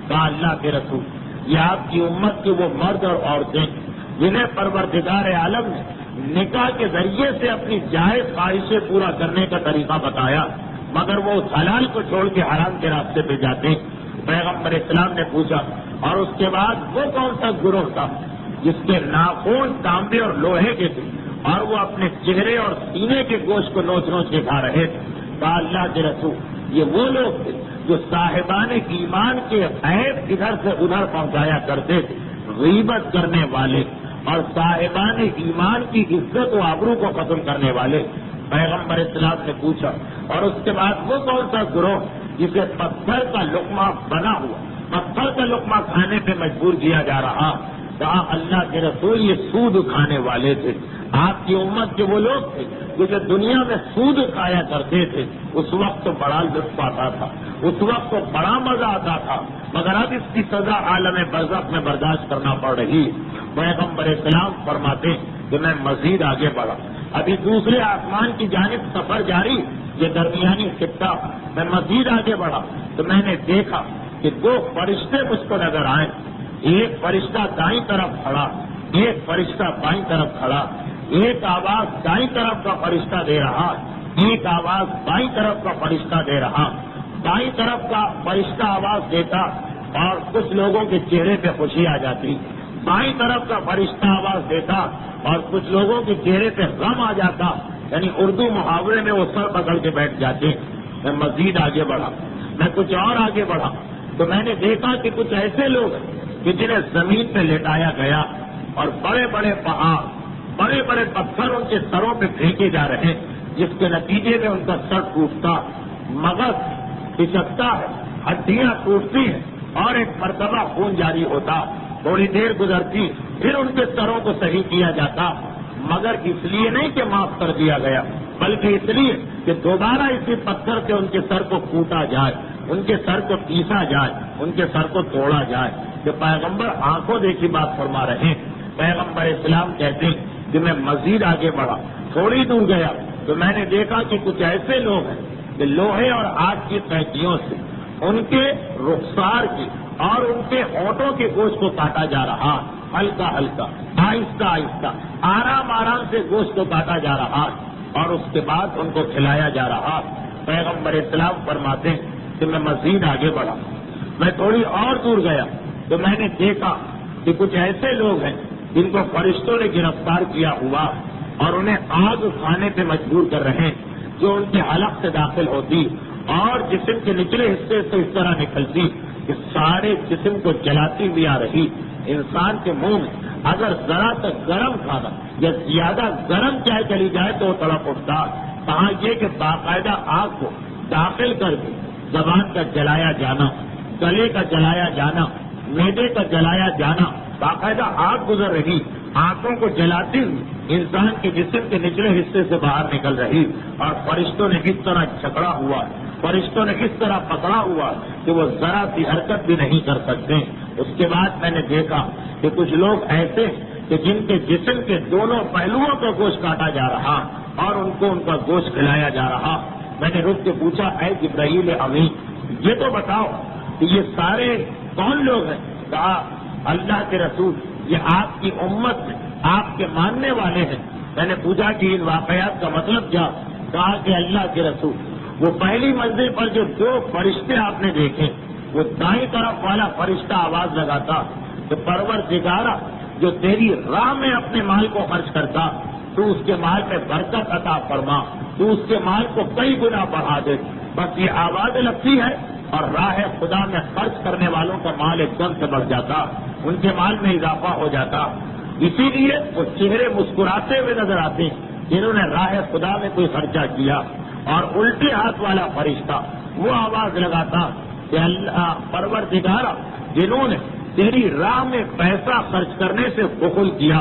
کہا، اللہ کے رسول یہ آپ کی امت کے وہ مرد اور عورتیں جنہیں پروردگار عالم نے نکاح کے ذریعے سے اپنی جائز خواہشیں پورا کرنے کا طریقہ بتایا مگر وہ اس حلال کو چھوڑ کے حرام کے راستے پہ جاتے۔ پیغمبر اسلام نے پوچھا اور اس کے بعد وہ کون سا گروہ تھا جس کے ناخن تانبے اور لوہے کے تھے اور وہ اپنے چہرے اور سینے کے گوشت کو نوچ نوچ کے کھا رہے تھے؟ کہا، اللہ کے رسول یہ وہ لوگ تھے جو صاحبان ایمان کے عیب ادھر سے ادھر پہنچایا کرتے تھے، غیبت کرنے والے اور صاحبان ایمان کی عزت و آبرو کو ختم کرنے والے۔ پیغمبر اسلام نے پوچھا اور اس کے بعد وہ کون سا گروہ جسے پتھر کا لقمہ بنا ہوا، پتھر کا لقمہ کھانے پہ مجبور کیا جا رہا؟ کہا، اللہ کے رسول یہ سود کھانے والے تھے، آپ کی امت کے وہ لوگ تھے جو دنیا میں سود کھایا کرتے تھے، اس وقت تو بڑا لطف آتا تھا، اس وقت تو بڑا مزہ آتا تھا، مگر اب اس کی سزا عالم برزخ میں برداشت کرنا پڑ رہی۔ پیغمبر اسلام فرماتے کہ میں مزید آگے بڑھا، ابھی دوسرے آسمان کی جانب سفر جاری، یہ درمیانی خطہ، میں مزید آگے بڑھا تو میں نے دیکھا کہ دو فرشتے مجھ کو نظر آئے، ایک فرشتہ دائیں طرف کھڑا، ایک فرشتہ بائیں طرف کھڑا، ایک آواز دائیں طرف کا فرشتہ دے رہا، ایک آواز بائیں طرف کا فرشتہ دے رہا۔ بائیں طرف کا فرشتہ آواز دیتا اور کچھ لوگوں کے چہرے پہ خوشی آ جاتی، بائیں طرف کا فرشتہ آواز دیتا اور کچھ لوگوں کے چہرے پہ غم آ جاتا، یعنی اردو محاورے میں وہ سر پکڑ کے بیٹھ جاتے۔ میں مزید آگے بڑھا، میں کچھ اور آگے بڑھا تو میں نے دیکھا کہ کچھ ایسے لوگ ہیں کہ جنہیں زمین پہ لٹایا گیا اور بڑے بڑے پہاڑ، بڑے بڑے پتھر ان کے سروں پہ پھینکے جا رہے ہیں، جس کے نتیجے میں ان کا سر ٹوٹتا، مغز پھسکتا ہے، ہڈیاں ٹوٹتی ہیں اور ایک مرتبہ خون جاری ہوتا، تھوڑی دیر گزرتی پھر ان کے سروں کو صحیح کیا جاتا، مگر اس لیے نہیں کہ معاف کر دیا گیا بلکہ اس لیے کہ دوبارہ اسی پتھر سے ان کے سر کو کوٹا جائے، ان کے سر کو پیسا جائے، ان کے سر کو توڑا جائے۔ کہ پیغمبر آنکھوں دیکھی بات فرما رہے ہیں. پیغمبر اسلام کہتے ہیں کہ میں مزید آگے بڑھا, تھوڑی دور گیا تو میں نے دیکھا کہ کچھ ایسے لوگ ہیں کہ لوہے اور آگ کی قینچیوں سے ان کے رخسار کی اور ان کے ہونٹوں کے گوشت کو کاٹا جا رہا, ہلکا ہلکا, آہستہ آہستہ, آرام آرام سے گوشت کو کاٹا جا رہا اور اس کے بعد ان کو کھلایا جا رہا. پیغمبر اسلام فرماتے ہیں کہ میں مزید آگے بڑھا, میں تھوڑی اور دور گیا تو میں نے دیکھا کہ کچھ ایسے لوگ ہیں جن کو فرشتوں نے گرفتار کیا ہوا اور انہیں آگ کھانے پہ مجبور کر رہے ہیں, جو ان کے حلق سے داخل ہوتی اور جسم کے نچلے حصے سے اس طرح نکلتی کہ سارے جسم کو جلاتی ہوئی آ رہی. انسان کے منہ میں اگر ذرا تک گرم کھانا یا زیادہ گرم چائے چلی جائے تو وہ تڑپ اٹھتا. کہاں یہ کہ باقاعدہ آگ کو داخل کر کے زبان کا جلایا جانا, گلے کا جلایا جانا, میدے کا جلایا جانا, باقاعدہ آگ گزر رہی, آنکھوں کو جلاتی ہوئی انسان کے جسم کے نچلے حصے سے باہر نکل رہی اور فرشتوں نے اس طرح جھگڑا ہوا, فرشتوں نے اس طرح پکڑا ہوا کہ وہ ذرا سی حرکت بھی نہیں کر سکتے. اس کے بعد میں نے دیکھا کہ کچھ لوگ ایسے کہ جن کے جسم کے دونوں پہلوؤں کا گوشت کاٹا جا رہا اور ان کو ان کا گوشت کھلایا جا رہا. میں نے رک کے پوچھا, اے جبرائیل امین, یہ تو بتاؤ کہ یہ سارے کون لوگ ہیں؟ کہا اللہ کے رسول, یہ آپ کی امت میں آپ کے ماننے والے ہیں. میں نے پوچھا کہ ان واقعات کا مطلب کیا؟ کہا کہ اللہ کے رسول, وہ پہلی منزل پر جو 2 فرشتے آپ نے دیکھے, وہ دائیں طرف والا فرشتہ آواز لگاتا کہ پروردگارا, جو تیری راہ میں اپنے مال کو خرچ کرتا تو اس کے مال میں برکت عطا فرما, تو اس کے مال کو کئی گنا بڑھا دے. بس یہ آواز لگتی ہے اور راہ خدا میں خرچ کرنے والوں کا مال ایک دم سے بڑھ جاتا, ان کے مال میں اضافہ ہو جاتا. اسی لیے وہ چہرے مسکراتے ہوئے نظر آتے جنہوں نے راہ خدا میں کوئی خرچہ کیا. اور الٹے ہاتھ والا فرشتہ وہ آواز لگاتا کہ اللہ پروردگارا, جنہوں نے تیری راہ میں پیسہ خرچ کرنے سے بخل کیا,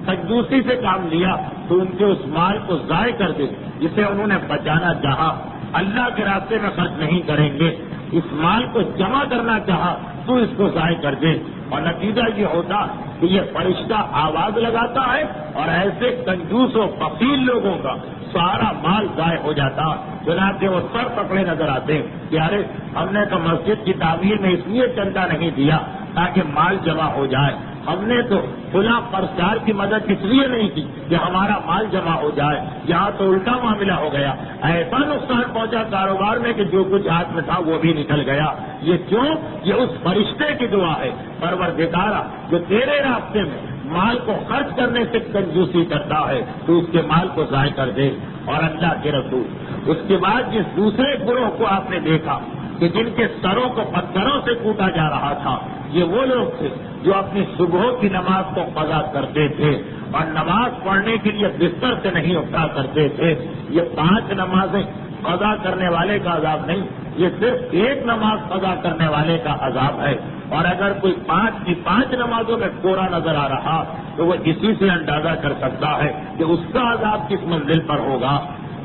کنجوسی سے کام لیا, تو ان کے اس مال کو ضائع کر دے جسے انہوں نے بچانا چاہا. اللہ کے راستے میں خرچ نہیں کریں گے, اس مال کو جمع کرنا چاہا تو اس کو ضائع کر دے. اور نتیجہ یہ ہوتا کہ یہ فرشتہ آواز لگاتا ہے اور ایسے کنجوس و فقیر لوگوں کا سارا مال ضائع ہو جاتا. چنانچہ وہ سر پکڑے نظر آتے کہ ارے ہم نے تو مسجد کی تعمیر میں اس لیے چندہ نہیں دیا تاکہ مال جمع ہو جائے, ہم نے تو فلاں پرچار کی مدد اس لیے نہیں کی کہ ہمارا مال جمع ہو جائے. یہاں تو الٹا معاملہ ہو گیا, ایسا نقصان پہنچا کاروبار میں کہ جو کچھ ہاتھ میں تھا وہ بھی نکل گیا. یہ کیوں؟ یہ اس فرشتے کی دعا ہے, پروردگارا جو تیرے راستے میں مال کو خرچ کرنے سے کنجوسی کرتا ہے تو اس کے مال کو ضائع کر دے. اور اللہ کے رسول, اس کے بعد جس دوسرے گروہ کو آپ نے دیکھا کہ جن کے سروں کو پتھروں سے کوٹا جا رہا تھا, یہ وہ لوگ تھے جو اپنی صبح کی نماز کو قضا کرتے تھے اور نماز پڑھنے کے لیے بستر سے نہیں اٹھا کرتے تھے. یہ 5 نمازیں قضا کرنے والے کا عذاب نہیں, یہ صرف 1 نماز قضا کرنے والے کا عذاب ہے. اور اگر کوئی 5 کی 5 نمازوں میں کوڑا نظر آ رہا تو وہ اسی سے اندازہ کر سکتا ہے کہ اس کا عذاب کس منزل پر ہوگا.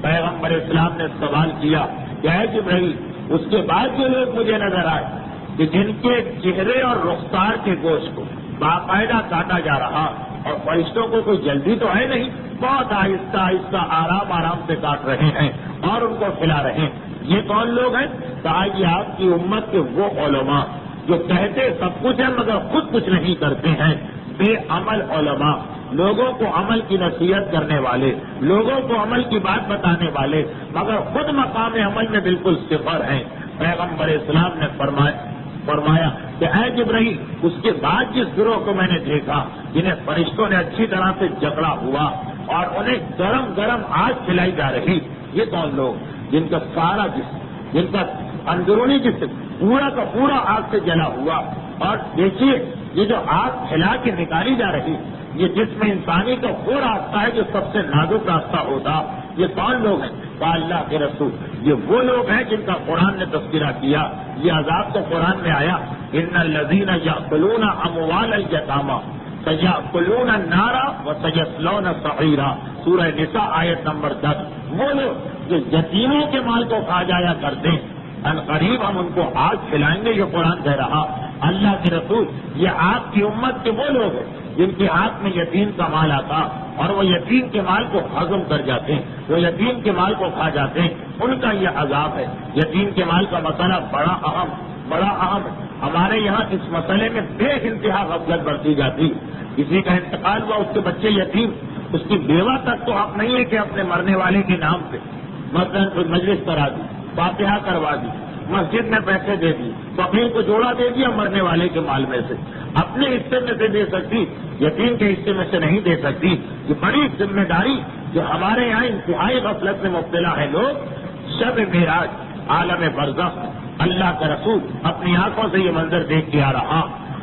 پیغمبر اسلام نے سوال کیا کہ اے جبرائیل, اس کے بعد جو لوگ مجھے نظر آئے کہ جن کے چہرے اور رخسار کے گوشت کو باقاعدہ کاٹا جا رہا اور فرشتوں کو کوئی جلدی تو ہے نہیں, بہت آہستہ آہستہ آرام آرام سے کاٹ رہے ہیں اور ان کو کھلا رہے ہیں, یہ کون لوگ ہیں؟ کہا یہ آپ کی امت کے وہ علماء جو کہتے سب کچھ ہے مگر خود کچھ نہیں کرتے ہیں, بے عمل علماء, لوگوں کو عمل کی نصیحت کرنے والے, لوگوں کو عمل کی بات بتانے والے مگر خود مقام عمل میں بالکل صفر ہیں. پیغمبر اسلام نے فرمایا کہ اے جبرائیل, اس کے بعد جس گروہ کو میں نے دیکھا جنہیں فرشتوں نے اچھی طرح سے جکڑا ہوا اور انہیں گرم گرم آگ کھلائی جا رہی, یہ کون لوگ؟ جن کا سارا جسم, جن کا اندرونی جسم پورا کا پورا آگ سے جلا ہوا. اور دیکھیے یہ جو آگ کھلا کے نکالی جا رہی, یہ جسم انسانی کا وہ راستہ ہے جو سب سے نازک راستہ ہوتا. یہ کون لوگ ہیں؟ کہا اللہ کے رسول, یہ وہ لوگ ہیں جن کا قرآن نے تذکرہ کیا. یہ عذاب تو قرآن میں آیا, ان الذین یاکلون اموال الیتامی سیاکلون النار وسیصلون سعیرا, سورہ نساء آیت نمبر 10. وہ لوگ جو یتیموں کے مال کو کھا جایا کرتے ہیں, ان قریب ہم ان کو آگ کھلائیں گے, یہ قرآن کہہ رہا. اللہ کے رسول یہ آپ کی امت کے وہ لوگ ہیں جن کے ہاتھ میں یتیم کا مال آتا اور وہ یتیم کے مال کو ہضم کر جاتے ہیں، وہ یتیم کے مال کو کھا جاتے ہیں، ان کا یہ عذاب ہے۔ یتیم کے مال کا مسئلہ بڑا اہم ہے۔ ہمارے یہاں اس مسئلے میں بے انتہا غفلت برتی جاتی۔ کسی کا انتقال ہوا، اس کے بچے یتیم، اس کی بیوہ تک تو حق نہیں ہے کہ اپنے مرنے والے کے نام پہ مثلاً کوئی مجلس کرا دی، فاتحہ کروا دی، مسجد میں پیسے دے دی، فقیر کو جوڑا دے دیا مرنے والے کے مال میں سے، اپنے حصے میں سے دے سکتی، یتیم کے حصے میں سے نہیں دے سکتی۔ یہ بڑی ذمہ داری جو ہمارے یہاں انتہائی غفلت میں مبتلا ہے لوگ۔ شب معراج عالم برزخ اللہ کا رسول اپنی آنکھوں سے یہ منظر دیکھ کے آ رہا۔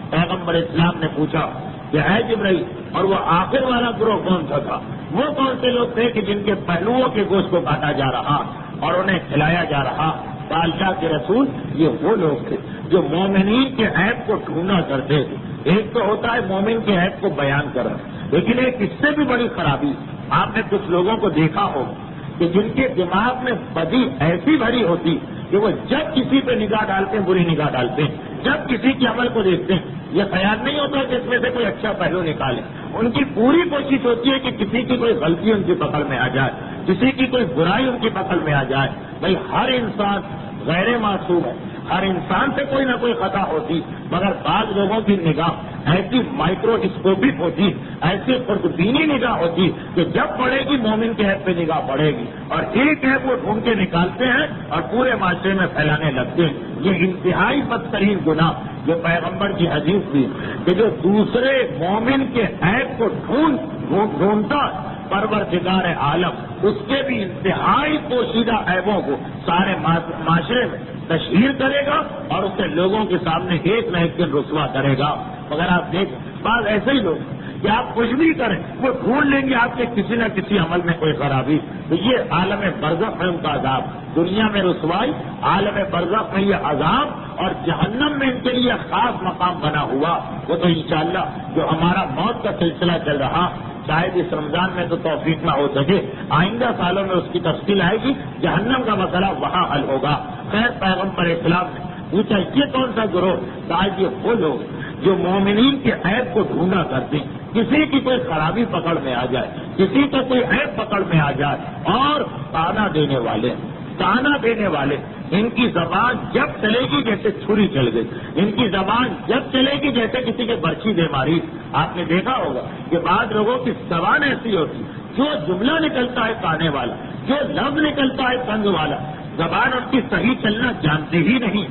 پیغمبر اسلام نے پوچھا کہ اے جبرائیل، اور وہ آخر والا گروہ کون سا تھا؟ وہ کون سے لوگ تھے کہ جن کے پہلوؤں کے گوشت کو کاٹا جا رہا اور انہیں کھلایا جا رہا؟ اللہ کے رسول یہ وہ لوگ تھے جو مومنین کے عیب کو ڈھونڈا کرتے تھے۔ ایک تو ہوتا ہے مومن کے عیب کو بیان کرنا، لیکن ایک اس سے بھی بڑی خرابی، آپ نے کچھ لوگوں کو دیکھا ہوگا کہ جن کے دماغ میں بدی ایسی بھری ہوتی کہ وہ جب کسی پہ نگاہ ڈالتے ہیں بری نگاہ ڈالتے ہیں، جب کسی کے عمل کو دیکھتے ہیں یہ خیال نہیں ہوتا کہ اس میں سے کوئی اچھا پہلو نکالے۔ ان کی پوری کوشش ہوتی ہے کہ کسی کی کوئی غلطی ان کی پکڑ میں آ جائے، کسی کی کوئی برائی ان کی پکڑ میں آ جائے۔ بھائی ہر انسان غیر معصوم ہے، ہر انسان سے کوئی نہ کوئی خطا ہوتی، مگر بعض لوگوں کی نگاہ ایسی مائکروسکوپک ہوتی، ایسی خوردبینی نگاہ ہوتی کہ جب پڑے گی مومن کے عیب پہ نگاہ پڑے گی اور ایک عیب وہ ڈھونڈ کے نکالتے ہیں اور پورے معاشرے میں پھیلانے لگتے ہیں۔ یہ انتہائی بدترین گناہ جو پیغمبر کی حدیث تھی کہ جو دوسرے مومن کے عیب کو ڈھونڈتا پروردگار عالم اس کے بھی انتہائی پوشیدہ عیبوں کو سارے معاشرے میں تشہیر کرے گا اور اسے لوگوں کے سامنے ایک نہ ایک دن رسوا کرے گا۔ مگر آپ دیکھیں بعض ایسے ہی لوگ کہ آپ کچھ بھی کریں وہ ڈھونڈ لیں گے آپ کے کسی نہ کسی عمل میں کوئی خرابی۔ تو یہ عالم برزخ میں ان کا عذاب، دنیا میں رسوائی، عالم برزخ میں یہ عذاب، اور جہنم میں ان کے لیے خاص مقام بنا ہوا۔ وہ تو انشاءاللہ جو ہمارا موت کا سلسلہ چل رہا، شاید اس رمضان میں تو توفیق نہ ہو سکے، آئندہ سالوں میں اس کی تفصیل آئے گی، جہنم کا مسئلہ وہاں حل ہوگا۔ خیر پیغمبر اسلام نے پوچھا یہ کون سا گروہ؟ شاید یہ وہ لوگ جو مومنین کے عیب کو ڈھونڈا کرتے ہیں، کسی کی کوئی خرابی پکڑ میں آ جائے، کسی کا کوئی عیب پکڑ میں آ جائے، اور تانا دینے والے ان کی زبان جب چلے گی جیسے چھری چل گئی، ان کی زبان جب چلے گی جیسے کسی کے برچھی دے ماری۔ آپ نے دیکھا ہوگا کہ بعض لوگوں کی زبان ایسی ہوتی جو جملہ نکلتا ہے کانے والا، جو لفظ نکلتا ہے تنگ والا، زبان ان کی صحیح چلنا جانتے ہی نہیں۔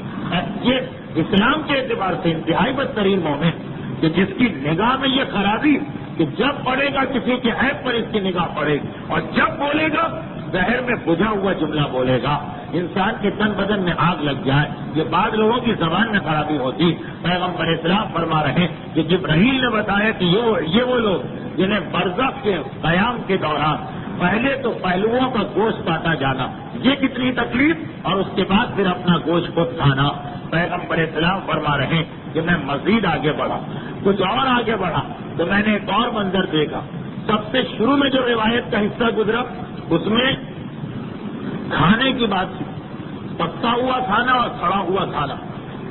یہ اسلام کے اعتبار سے انتہائی بدترین مومن کہ جس کی نگاہ میں یہ خرابی کہ جب پڑے گا کسی کے عیب پر اس کی نگاہ پڑے گی، اور جب بولے گا زہر میں بجھا ہوا جملہ بولے گا، انسان کے تن بدن میں آگ لگ جائے۔ یہ بعض لوگوں کی زبان میں خرابی ہوتی۔ پیغمبر اسلام فرما رہے ہیں کہ جبرائیل نے بتایا کہ یہ وہ لوگ جنہیں برزخ کے قیام کے دوران پہلے تو پہلوؤں کا گوشت کاٹا جانا، یہ کتنی تکلیف، اور اس کے بعد پھر اپنا گوشت خود کھانا۔ پیغمبر اسلام فرما رہے ہیں کہ میں مزید آگے بڑھا، کچھ اور آگے بڑھا تو میں نے ایک اور منظر دیکھا۔ سب سے شروع میں جو روایت کا حصہ گزرا اس میں کھانے کی بات تھی، پکا ہوا کھانا اور کھڑا ہوا کھانا۔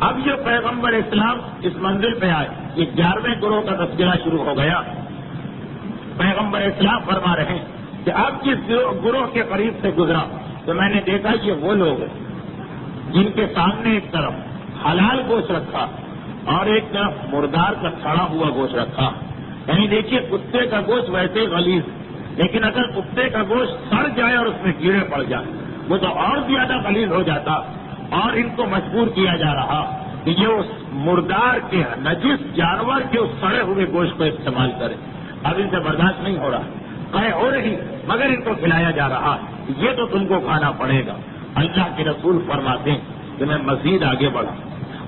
اب یہ پیغمبر اسلام اس منزل پہ آئے، یہ 11ویں گروہ کا تذکرہ شروع ہو گیا۔ پیغمبر اسلام فرما رہے ہیں کہ اب جس گروہ کے قریب سے گزرا تو میں نے دیکھا یہ وہ لوگ ہیں جن کے سامنے ایک طرف حلال گوشت رکھا اور ایک طرف مردار کا سڑا ہوا گوشت رکھا۔ یعنی دیکھیے کتے کا گوشت ویسے غلیظ، لیکن اگر کتے کا گوشت سڑ جائے اور اس میں کیڑے پڑ جائیں وہ تو اور زیادہ غلیظ ہو جاتا، اور ان کو مجبور کیا جا رہا کہ یہ اس مردار کے نجس جانور کے اس سڑے ہوئے گوشت کو استعمال کرے۔ اب ان سے برداشت نہیں ہو رہا، قے ہو رہی، مگر ان کو کھلایا جا رہا، یہ تو تم کو کھانا پڑے گا۔ اللہ کے رسول فرماتے ہیں کہ میں مزید آگے بڑھا،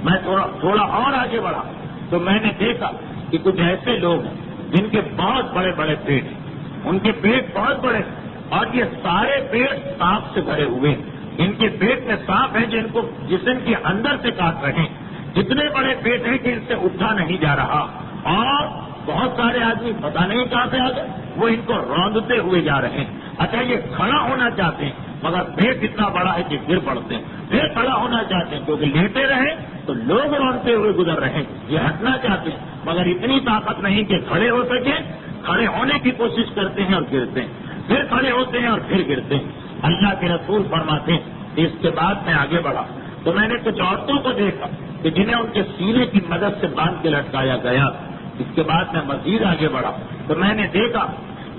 میں تھوڑا اور آگے بڑھا تو میں نے دیکھا کہ کچھ ایسے لوگ ہیں جن کے بہت بڑے بڑے پیٹ ہیں، ان کے پیٹ بہت بڑے، اور یہ سارے پیٹ سانپ سے بھرے ہوئے ہیں۔ ان کے پیٹ میں سانپ ہیں جو ان کو جسم کے اندر سے کاٹ رہے ہیں۔ اتنے بڑے پیٹ ہیں کہ ان سے اٹھا نہیں جا رہا، اور بہت سارے آدمی پتہ نہیں کہاں سے آ گئے، وہ ان کو روندتے ہوئے جا رہے ہیں۔ اچھا یہ کھڑا ہونا چاہتے ہیں مگر پیٹ اتنا بڑا ہے کہ گر پڑتے ہیں، پھر کھڑا ہونا چاہتے ہیں کیونکہ لیٹے رہے تو لوگ روتے ہوئے گزر رہے ہیں، یہ ہٹنا چاہتے ہیں مگر اتنی طاقت نہیں کہ کھڑے ہو سکے، کھڑے ہونے کی کوشش کرتے ہیں اور گرتے ہیں، پھر کھڑے ہوتے ہیں اور پھر گرتے ہیں۔ اللہ کے رسول فرماتے ہیں اس کے بعد میں آگے بڑھا تو میں نے کچھ عورتوں کو دیکھا کہ جنہیں ان کے سینے کی مدد سے باندھ کے لٹکایا گیا۔ اس کے بعد میں مزید آگے بڑھا تو میں نے دیکھا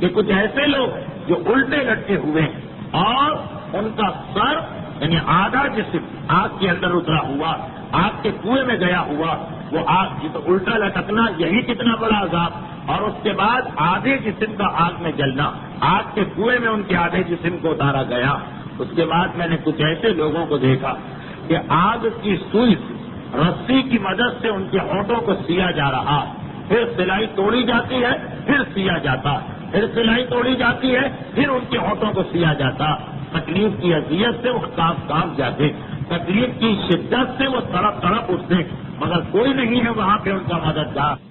کہ کچھ ایسے لوگ جو الٹے لٹکے ہوئے ہیں اور ان کا سر یعنی آدھا جسم آگ کے اندر اترا ہوا، آگ کے کنویں میں گیا ہوا، وہ آگ کی تو الٹا لٹکنا یہی کتنا بڑا عذاب، اور اس کے بعد آدھے جسم کا آگ میں جلنا، آگ کے کنویں میں ان کے آدھے جسم کو اتارا گیا۔ اس کے بعد میں نے کچھ ایسے لوگوں کو دیکھا کہ آگ کی سوئی سے رسی کی مدد سے ان کے ہونٹوں کو سیا جا رہا، پھر سلائی توڑی جاتی ہے، پھر سیا جاتا، پھر سلائی توڑی جاتی ہے، پھر ان کے ہونٹوں کو سیا جاتا۔ تکلیف کی اذیت سے وہ کانپ جاتے، تکلیف کی شدت سے وہ تڑپ تڑپ اٹھتے، مگر کوئی نہیں ہے وہاں پہ ان کا مددگار۔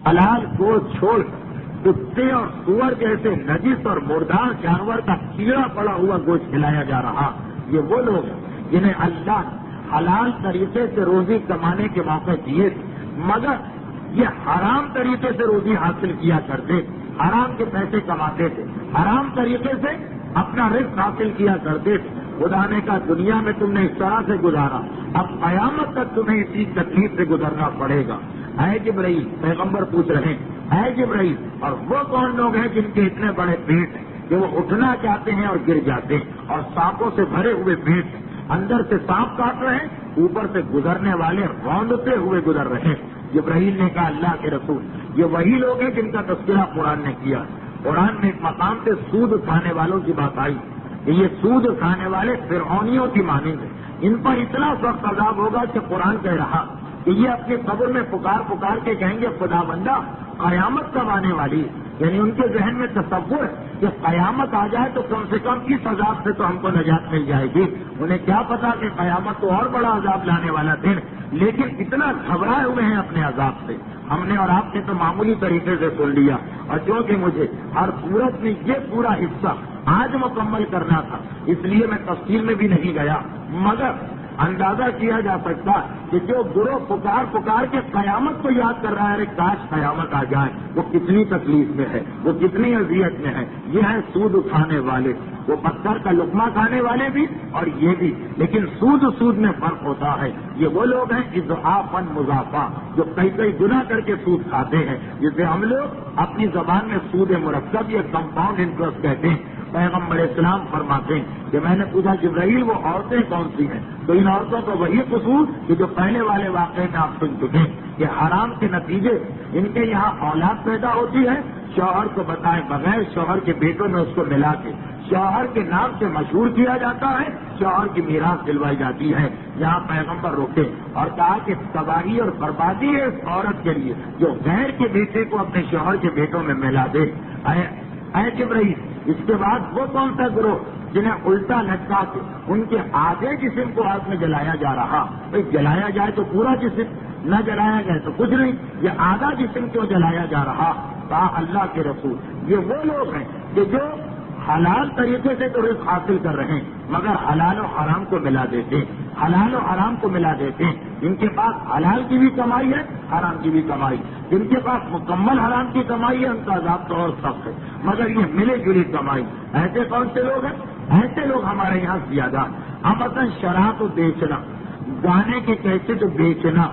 حلال گوشت چھوڑ کتے اور سور جیسے نجس اور مردار جانور کا کیڑا پڑا ہوا گوشت کھلایا جا رہا، یہ وہ لوگ ہیں جنہیں اللہ حلال طریقے سے روزی کمانے کے موقع دیے مگر یہ حرام طریقے سے روزی حاصل کیا کرتے، حرام کے پیسے کماتے تھے، حرام طریقے سے اپنا رزق حاصل کیا کرتے تھے۔ خدا نے کہا دنیا میں تم نے اس طرح سے گزارا، اب قیامت تک تمہیں اسی تکلیف سے گزرنا پڑے گا۔ اے جبرائیل، پیغمبر پوچھ رہے ہیں اے جبرائیل، اور وہ کون لوگ ہیں جن کے اتنے بڑے پیٹ ہیں کہ وہ اٹھنا چاہتے ہیں اور گر جاتے ہیں، اور سانپوں سے بھرے ہوئے پیٹ ہیں، اندر سے سانپ کاٹ رہے ہیں، اوپر سے گزرنے والے روندتے ہوئے گزر رہے ہیں۔ جبرائیل نے کہا اللہ کے رسول، یہ وہی لوگ ہیں جن کا تذکرہ قرآن نے کیا۔ قرآن میں ایک مقام سے سود کھانے والوں کی بات آئی کہ یہ سود کھانے والے فرعونیوں کی مانند ہیں، ان پر اتنا سخت عذاب ہوگا کہ قرآن کہہ رہا کہ یہ اپنے قبر میں پکار کے کہیں گے خدا بندہ قیامت کب آنے والی ہے، یعنی ان کے ذہن میں تصور ہے کہ قیامت آ جائے تو کم سے کم اس عذاب سے تو ہم کو نجات مل جائے گی۔ انہیں کیا پتا کہ قیامت تو اور بڑا عذاب لانے والا دن، لیکن اتنا گھبرائے ہوئے ہیں اپنے عذاب سے۔ ہم نے اور آپ نے تو معمولی طریقے سے سن لیا، اور چونکہ مجھے ہر صورت میں یہ پورا حصہ آج مکمل کرنا تھا اس لیے میں تفصیل میں بھی نہیں گیا، مگر اندازہ کیا جا سکتا کہ جو گروہ پکار کے قیامت کو یاد کر رہا ہے، ارے کاش قیامت آ جائے، وہ کتنی تکلیف میں ہے، وہ کتنی اذیت میں ہے۔ یہ ہے سود کھانے والے، وہ پتھر کا لقمہ کھانے والے بھی اور یہ بھی، لیکن سود میں فرق ہوتا ہے۔ یہ وہ لوگ ہیں اضعافاً مضافہ، جو کئی گنا کر کے سود کھاتے ہیں، جسے ہم لوگ اپنی زبان میں سود مرکب یا کمپاؤنڈ انٹرسٹ کہتے ہیں۔ پیغمبر اسلام فرماتے ہیں کہ میں نے پوچھا جبرائیل وہ عورتیں کون سی ہیں، تو ان عورتوں کو وہی قصور کہ جو پہلے والے واقعے میں آپ سن چکے کہ حرام کے نتیجے ان کے یہاں اولاد پیدا ہوتی ہے، شوہر کو بتائے بغیر شوہر کے بیٹوں میں اس کو ملا کے شوہر کے نام سے مشہور کیا جاتا ہے، شوہر کی میراث دلوائی جاتی ہے۔ یہاں پیغمبر روکے اور کہا کہ تباہی اور بربادی ہے اس عورت کے لیے جو غیر کے بیٹے کو اپنے شوہر کے بیٹوں میں ملا دے۔ اے جبرائیل، اس کے بعد وہ کون سا گروہ جنہیں الٹا لٹکا کے ان کے آدھے جسم کو آگ میں جلایا جا رہا؟ بھائی جلایا جائے تو پورا جسم، نہ جلایا جائے تو کچھ نہیں، یہ آدھا جسم کیوں جلایا جا رہا؟ کہا اللہ کے رسول یہ وہ لوگ ہیں کہ جو حلال طریقے سے تو رزق حاصل کر رہے ہیں مگر حلال و حرام کو ملا دیتے ہیں، حلال و حرام کو ملا دیتے ہیں۔ ان کے پاس حلال کی بھی کمائی ہے، حرام کی بھی کمائی، جن کے پاس مکمل حرام کی کمائی ہے ان کا عذاب تو اور سخت ہے، مگر یہ ملے جلی کمائی۔ ایسے کون سے لوگ ہیں؟ ایسے لوگ ہمارے یہاں زیادہ، مثلا شراب کو بیچنا، گانے کے کیسے تو بیچنا،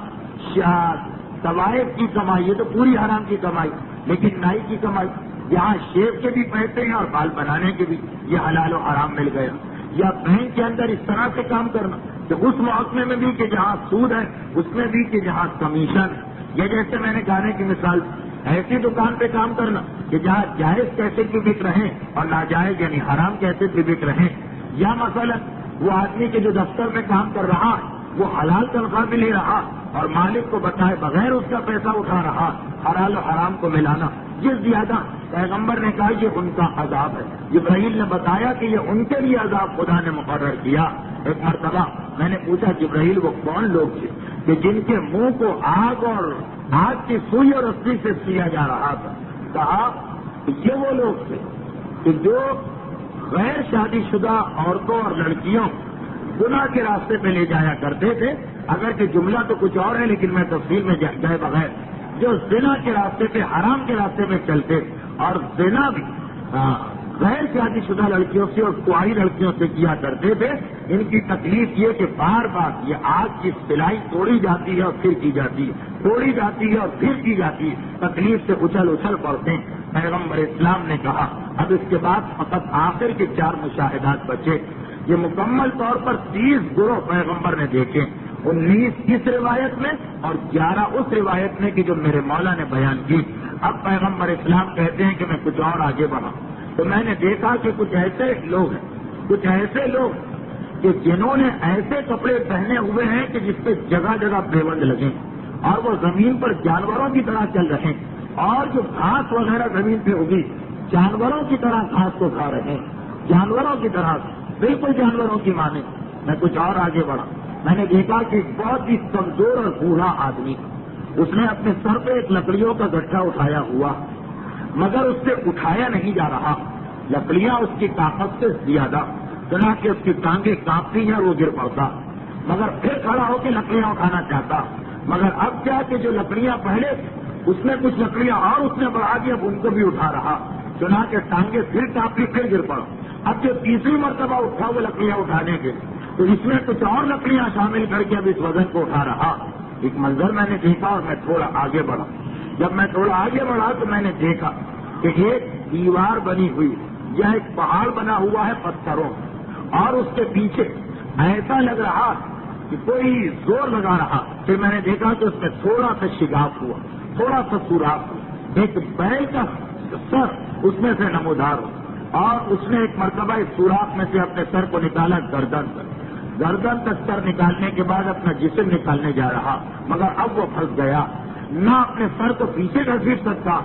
طوائف کی کمائی، یہ تو پوری حرام کی کمائی، لیکن نائی کی کمائی، یہاں شیو کے بھی پیسے ہیں اور بال بنانے کے بھی، یہ حلال و حرام مل گیا۔ یا بینک کے اندر اس طرح سے کام کرنا کہ اس محکمے میں بھی کہ جہاں سود ہے، اس میں بھی کہ جہاں کمیشن ہے۔ یہ جیسے میں نے گانے کی مثال، ایسی دکان پہ کام کرنا کہ جہاں جائز کیسٹ بھی بک رہے اور ناجائز یعنی حرام کیسٹ بھی بک رہے، یا مثلا وہ آدمی کے جو دفتر میں کام کر رہا وہ حلال تنخواہ بھی لے رہا اور مالک کو بتائے بغیر اس کا پیسہ اٹھا رہا، حلال و حرام کو ملانا۔ یہ زیادہ پیغمبر نے کہا یہ ان کا عذاب ہے. جبرائیل نے بتایا کہ یہ ان کے لیے عذاب خدا نے مقرر کیا. ایک مرتبہ میں نے پوچھا جبرائیل وہ کون لوگ تھے کہ جن کے منہ کو آگ کی سوئی اور رسی سے سیا جا رہا تھا؟ کہا یہ وہ لوگ تھے کہ جو غیر شادی شدہ عورتوں اور لڑکیوں گناہ کے راستے پہ لے جایا کرتے تھے. اگر کہ جملہ تو کچھ اور ہے لیکن میں تفصیل میں گئے بغیر جو زنا کے راستے پہ حرام کے راستے میں چلتے اور زنا بھی غیر شادی شدہ لڑکیوں سے اور کنواری لڑکیوں سے کیا کرتے تھے. ان کی تکلیف یہ کہ بار بار یہ آگ کی سلائی توڑی جاتی ہے اور پھر کی جاتی ہے, توڑی جاتی ہے اور پھر کی جاتی ہے, تکلیف سے اچھل پڑتے ہیں. پیغمبر اسلام نے کہا اب اس کے بعد فقط آخر کے 4 مشاہدات بچے. یہ مکمل طور پر 30 گروہ پیغمبر نے دیکھے, 19 اس روایت میں اور 11 اس روایت میں کہ جو میرے مولا نے بیان کی. اب پیغمبر اسلام کہتے ہیں کہ میں کچھ اور آگے بڑھا تو میں نے دیکھا کہ کچھ ایسے لوگ کہ جنہوں نے ایسے کپڑے پہنے ہوئے ہیں کہ جس پہ جگہ جگہ پیوند لگے اور وہ زمین پر جانوروں کی طرح چل رہے ہیں اور جو گھاس وغیرہ زمین پہ ہوگی جانوروں کی طرح گھاس کو کھا رہے ہیں, جانوروں کی طرح بالکل جانوروں کی مانے. میں کچھ اور آگے بڑھا, میں نے دیکھا کہ ایک بہت ہی کمزور اور بوڑھا آدمی, اس نے اپنے سر پہ ایک لکڑیوں کا گٹھا اٹھایا ہوا مگر اس سے اٹھایا نہیں جا رہا. لکڑیاں اس کی طاقت سے زیادہ, چنا کہ اس کی ٹانگیں کانپتی ہیں اور وہ گر پڑتا, مگر پھر کھڑا ہو کے لکڑیاں اٹھانا چاہتا. مگر اب کیا کہ جو لکڑیاں پہلے اس نے کچھ لکڑیاں اور اس نے بڑھا دی, اب ان کو بھی اٹھا رہا, چنا کہ ٹانگیں پھر کانپتی پھر گر پڑا. اب جو تیسری مرتبہ اٹھا وہ لکڑیاں اٹھانے کے تو اس میں کچھ اور لکڑیاں شامل کر کے اب اس وزن کو اٹھا رہا. ایک منظر میں نے دیکھا اور میں تھوڑا آگے بڑھا. جب میں تھوڑا آگے بڑھا تو میں نے دیکھا کہ ایک دیوار بنی ہوئی یا ایک پہاڑ بنا ہوا ہے پتھروں اور اس کے پیچھے ایسا لگ رہا کہ کوئی زور لگا رہا. پھر میں نے دیکھا کہ اس میں تھوڑا سا شگاف ہوا, تھوڑا سا سوراخ ہوا, ایک بیل کا سر اس میں سے نمودار ہوا اور اس نے ایک مرتبہ اس سوراخ میں سے اپنے سر کو نکالا گردن تک سر نکالنے کے بعد اپنا جسم نکالنے جا رہا, مگر اب وہ پھنس گیا. نہ اپنے سر کو پیچھے گھسیٹ سکتا,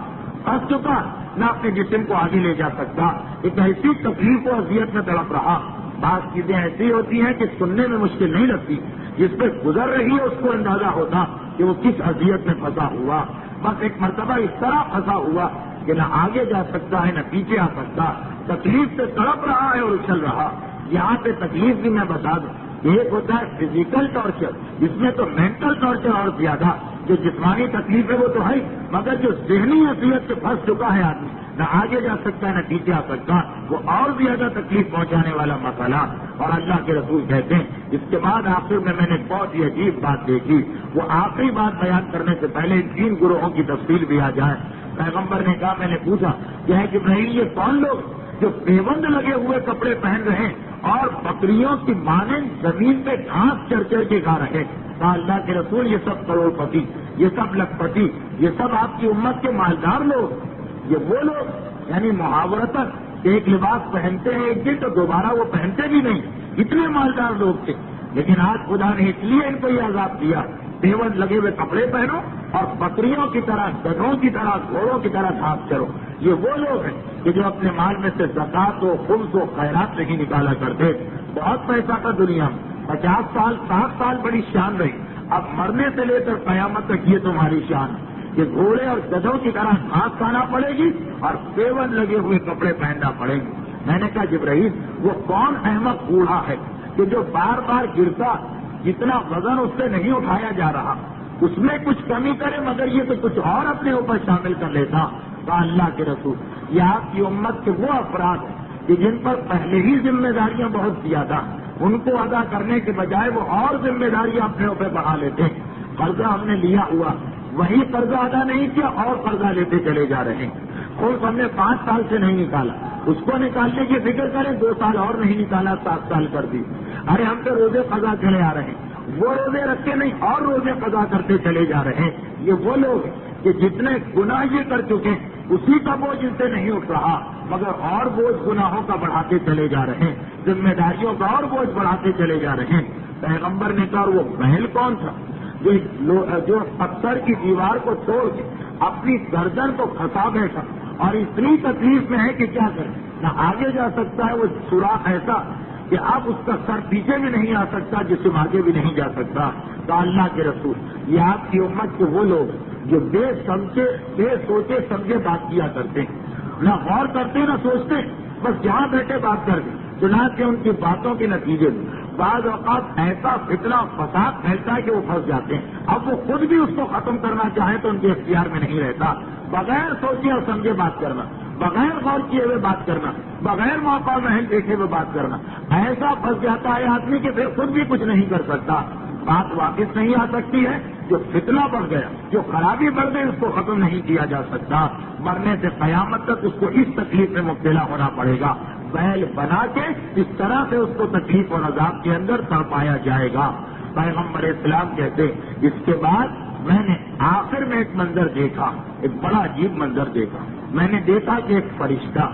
پھنس چکا, نہ اپنے جسم کو آگے لے جا سکتا. ایک ایسی تکلیف و اذیت میں تڑپ رہا. بعض چیزیں ایسی ہوتی ہیں کہ سننے میں مشکل نہیں لگتی, جس پہ گزر رہی ہے اس کو اندازہ ہوتا کہ وہ کس اذیت میں پھنسا ہوا. بس ایک مرتبہ اس طرح پھنسا ہوا کہ نہ آگے جا سکتا ہے نہ پیچھے آ سکتا, تکلیف سے تڑپ رہا ہے اور اچھل رہا. یہاں پہ تکلیف بھی میں بتا دوں, ایک ہوتا ہے فزیکل ٹارچر, جس میں تو مینٹل ٹارچر اور زیادہ. جو جسمانی تکلیف ہے وہ تو ہے, مگر جو ذہنی اذیت سے پھنس چکا ہے آدمی, نہ آگے جا سکتا ہے نہ پیچھے آ سکتا, وہ اور زیادہ تکلیف پہنچانے والا مسئلہ. اور اللہ کے رسول کہتے ہیں اس کے بعد آخر میں نے بہت ہی عجیب بات دیکھی. وہ آخری بات بیان کرنے سے پہلے ان 3 گروہوں کی تفصیل بھی آ جائے. پیغمبر نے کہا, میں نے پوچھا کہ ہے جبرائیل یہ کون لوگ جو پیوند لگے ہوئے کپڑے پہن رہے اور بکریوں کی مانند زمین پہ گھاس چڑھ کے کھا رہے؟ کہا اللہ کے رسول یہ سب کروڑ پتی, یہ سب لکھپتی, یہ سب آپ کی امت کے مالدار لوگ. یہ وہ لوگ یعنی محاورتاً ایک لباس پہنتے ہیں ایک دن تو دوبارہ وہ پہنتے بھی نہیں, اتنے مالدار لوگ تھے. لیکن آج خدا نے اس لیے ان کو یہ عذاب دیا, پیوند لگے ہوئے کپڑے پہنو اور بکریوں کی طرح, گدھوں کی طرح, گھوڑوں کی طرح گھاس چرو. یہ وہ لوگ ہیں کہ جو اپنے مال میں سے زکات و خمس و خیرات نہیں نکالا کرتے. بہت پیسہ تھا دنیا میں, 50 سال 60 سال بڑی شان رہی, اب مرنے سے لے کر قیامت تک یہ تمہاری شان ہے کہ گھوڑے اور گدھوں کی طرح گھاس کھانا پڑے گی اور پیوند لگے ہوئے کپڑے پہننا پڑیں گے. میں نے کہا جبرائیل وہ کون احمق بوڑھا ہے کہ جو بار بار گرتا, جتنا وزن اس سے نہیں اٹھایا جا رہا اس میں کچھ کمی کرے مگر یہ تو کچھ اور اپنے اوپر شامل کر لیتا. کہا اللہ کے رسول یہ آپ کی امت کے وہ افراد ہیں کہ جن پر پہلے ہی ذمہ داریاں بہت زیادہ, ان کو ادا کرنے کے بجائے وہ اور ذمہ داریاں اپنے اوپر بڑھا لیتے ہیں. قرضہ ہم نے لیا ہوا, وہی قرضہ ادا نہیں کیا اور قرضہ لیتے چلے جا رہے ہیں. خود ہم نے 5 سال سے نہیں نکالا, اس کو نکالنے کی فکر کریں, 2 سال اور نہیں نکالا, 7 سال کر دی. ارے ہم پہ روزے قضا چلے آ رہے ہیں, وہ روزے رکھتے نہیں اور روزے قضا کرتے چلے جا رہے ہیں. یہ وہ لوگ کہ جتنے گناہ یہ کر چکے اسی کا بوجھ ان سے نہیں اٹھ رہا مگر اور بوجھ گناہوں کا بڑھاتے چلے جا رہے ہیں, ذمہ داریوں کا اور بوجھ بڑھاتے چلے جا رہے ہیں. پیغمبر نے کہا وہ محل کون تھا جو پتھر کی دیوار کو توڑ کے اپنی گردن کو پھنسا بیٹھا اور اتنی تکلیف میں ہے کہ کیا کرے، نہ آگے جا سکتا ہے، وہ سوراخ ایسا کہ اب اس کا سر پیچھے بھی نہیں آ سکتا، جسم آگے بھی نہیں جا سکتا۔ تو اللہ کے رسول یہ آپ کی امت کے وہ لوگ جو بے سوچے سمجھے بات کیا کرتے ہیں، نہ غور کرتے نہ سوچتے، بس جہاں بیٹھے بات کر دیں، چنانچہ ان کی باتوں کے نتیجے میں بعض اوقات ایسا فتنہ فساد پھیلتا ہے کہ وہ پھنس جاتے ہیں۔ اب وہ خود بھی اس کو ختم کرنا چاہیں تو ان کے اختیار میں نہیں رہتا۔ بغیر سوچے اور سمجھے بات کرنا، بغیر غور کیے ہوئے بات کرنا، بغیر موقع محل دیکھے ہوئے بات کرنا، ایسا پھنس جاتا ہے آدمی کہ پھر خود بھی کچھ نہیں کر سکتا، بات واپس نہیں آ سکتی ہے۔ جو فتنہ بڑھ گیا، جو خرابی بڑھ گئی، اس کو ختم نہیں کیا جا سکتا۔ مرنے سے قیامت تک اس کو اس تکلیف میں مبتلا ہونا پڑے گا۔ بیل بنا کے اس طرح سے اس کو تکلیف اور عذاب کے اندر تڑپایا جائے گا۔ پیغمبر اسلام کہتے اس کے بعد میں نے آخر میں ایک منظر دیکھا، ایک بڑا عجیب منظر دیکھا۔ میں نے دیکھا کہ ایک فرشتہ،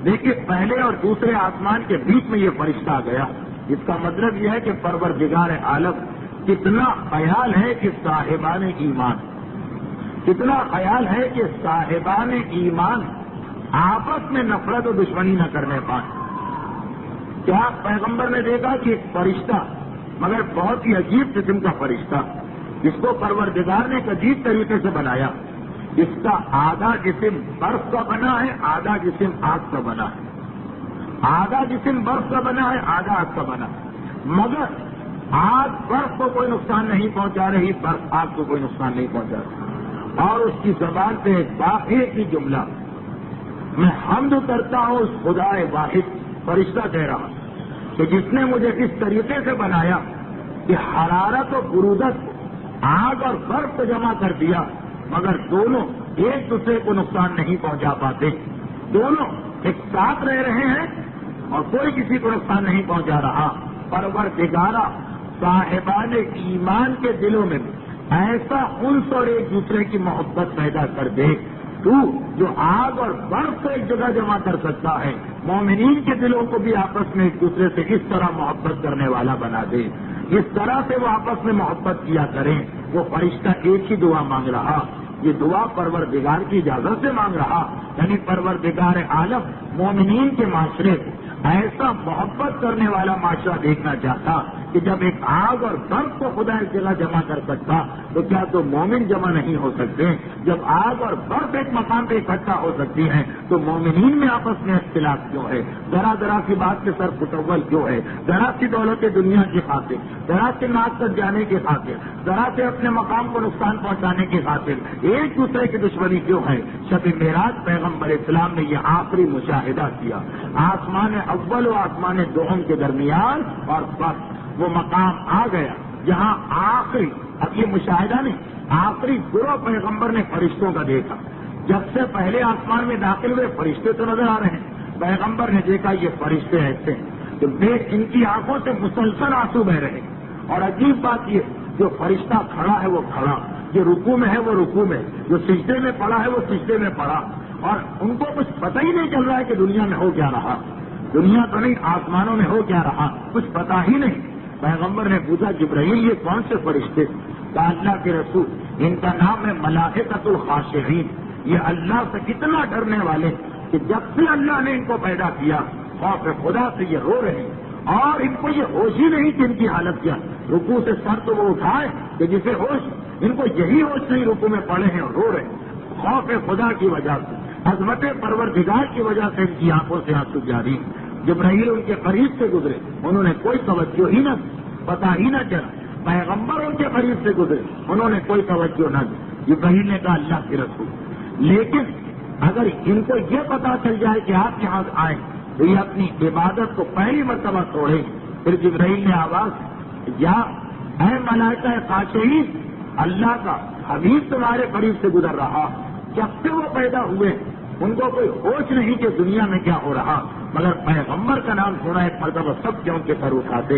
دیکھیے پہلے اور دوسرے آسمان کے بیچ میں یہ فرشتہ آ گیا۔ اس کا مطلب یہ ہے کہ پروردگار عالم کتنا خیال ہے کہ صاحبان ایمان، کتنا خیال ہے کہ صاحبان ایمان آپس میں نفرت و دشمنی نہ کرنے پائیں۔ کیا پیغمبر نے دیکھا کہ ایک فرشتہ، مگر بہت ہی عجیب قسم کا فرشتہ، جس کو پروردگار نے ایک عجیب طریقے سے بنایا۔ اس کا آدھا جسم برف کا بنا ہے، آدھا جسم آگ کا بنا ہے، آدھا جسم برف کا بنا ہے، آدھا آگ کا بنا ہے، مگر آگ برف کو کوئی نقصان نہیں پہنچا رہی، برف آگ کو کوئی نقصان نہیں پہنچا رہی۔ اور اس کی زبان پہ ایک ہی جملہ، میں حمد کرتا ہوں اس خدا واحد، فرشتہ کہہ رہا کہ جس نے مجھے اس طریقے سے بنایا کہ حرارت و برودت آگ اور برف کو جمع کر دیا، مگر دونوں ایک دوسرے کو نقصان نہیں پہنچا پاتے، دونوں ایک ساتھ رہ رہے ہیں اور کوئی کسی کو نقصان نہیں پہنچا رہا۔ پروردگارہ صاحبان ایمان کے دلوں میں ایسا انس اور ایک دوسرے کی محبت پیدا کر دے، تو جو آگ اور برف کو ایک جگہ جمع کر سکتا ہے، مومنین کے دلوں کو بھی آپس میں ایک دوسرے سے اس طرح محبت کرنے والا بنا دے، اس طرح سے وہ آپس میں محبت کیا کریں۔ وہ فرشتہ ایک ہی دعا مانگ رہا، یہ دعا پروردگار کی اجازت سے مانگ رہا، یعنی پروردگار عالم مومنین کے معاشرے کو ایسا محبت کرنے والا معاشرہ دیکھنا چاہتا کہ جب ایک آگ اور برف کو خدا ایک جگہ جمع کر سکتا تو کیا تو مومن جمع نہیں ہو سکتے؟ جب آگ اور برف ایک مقام پہ اکٹھا ہو سکتی ہیں تو مومنین میں آپس میں اختلاف کیوں ہے؟ ذرا سی بات کے سر پٹول کیوں ہے؟ ذرا سی دولت دنیا کی خاطر، ذرا سے ناک تک جانے کی خاطر، ذرا سے اپنے مقام کو نقصان پہنچانے کی خاطر ایک دوسرے کی دشمنی کیوں ہے؟ شب معراج پیغمبر اسلام نے یہ آخری مشاہدہ کیا، آسمان اول و آسمان دوم کے درمیان، اور بس وہ مقام آ گیا جہاں آخری، اب یہ مشاہدہ نہیں، آخری گروہ پیغمبر نے فرشتوں کا دیکھا۔ جب سے پہلے آسمان میں داخل ہوئے فرشتے تو نظر آ رہے ہیں، پیغمبر نے دیکھا یہ فرشتے ایسے ہیں کہ ان کی آنکھوں سے مسلسل آنسو بہ رہے ہیں۔ اور عجیب بات یہ، جو فرشتہ کھڑا ہے وہ کھڑا، جو رکوع میں ہے وہ رکوع میں، جو سجدے میں پڑا ہے وہ سجدے میں پڑا، اور ان کو کچھ پتہ ہی نہیں چل رہا ہے کہ دنیا میں ہو کیا رہا، دنیا تو نہیں آسمانوں میں ہو کیا رہا، کچھ پتہ ہی نہیں۔ پیغمبر نے پوچھا جبرائیل یہ کون سے فرشتے؟ کہا اللہ کے رسول ان کا نام ہے ملائکۃ الخاشعین، یہ اللہ سے کتنا ڈرنے والے کہ جب سے اللہ نے ان کو پیدا کیا خوف خدا سے یہ رو رہے ہیں، اور ان کو یہ ہوش ہی نہیں کہ ان کی حالت کیا، رکوع سے سر تو وہ اٹھائے کہ جسے ہوش، ان کو یہی ہوش نہیں، رکوع میں پڑے ہیں اور رو رہے ہیں خوف خدا کی وجہ سے، عظمت پروردگار کی وجہ سے ان کی آنکھوں سے آنسو جاری۔ جبرائیل ان کے قریب سے گزرے، انہوں نے کوئی توجہ ہی نہ، پتہ ہی نہ چلا۔ پیغمبر ان کے قریب سے گزرے، انہوں نے کوئی توجہ نہ دی۔ جبرائیل نے کہا اللہ کے رسول، لیکن اگر ان کو یہ پتہ چل جائے کہ آپ یہاں آئے تو یہ اپنی عبادت کو پہلی مرتبہ چھوڑیں۔ پھر جبرائیل نے آواز، یا اے ملائکہ خاشعین، اللہ کا حبیب تمہارے قریب سے گزر رہا، جب سے وہ پیدا ہوئے ان کو کوئی ہوش نہیں کہ دنیا میں کیا ہو رہا، مگر پیغمبر کا نام سنا ایک مرتبہ سب کے ان کے سر اٹھاتے،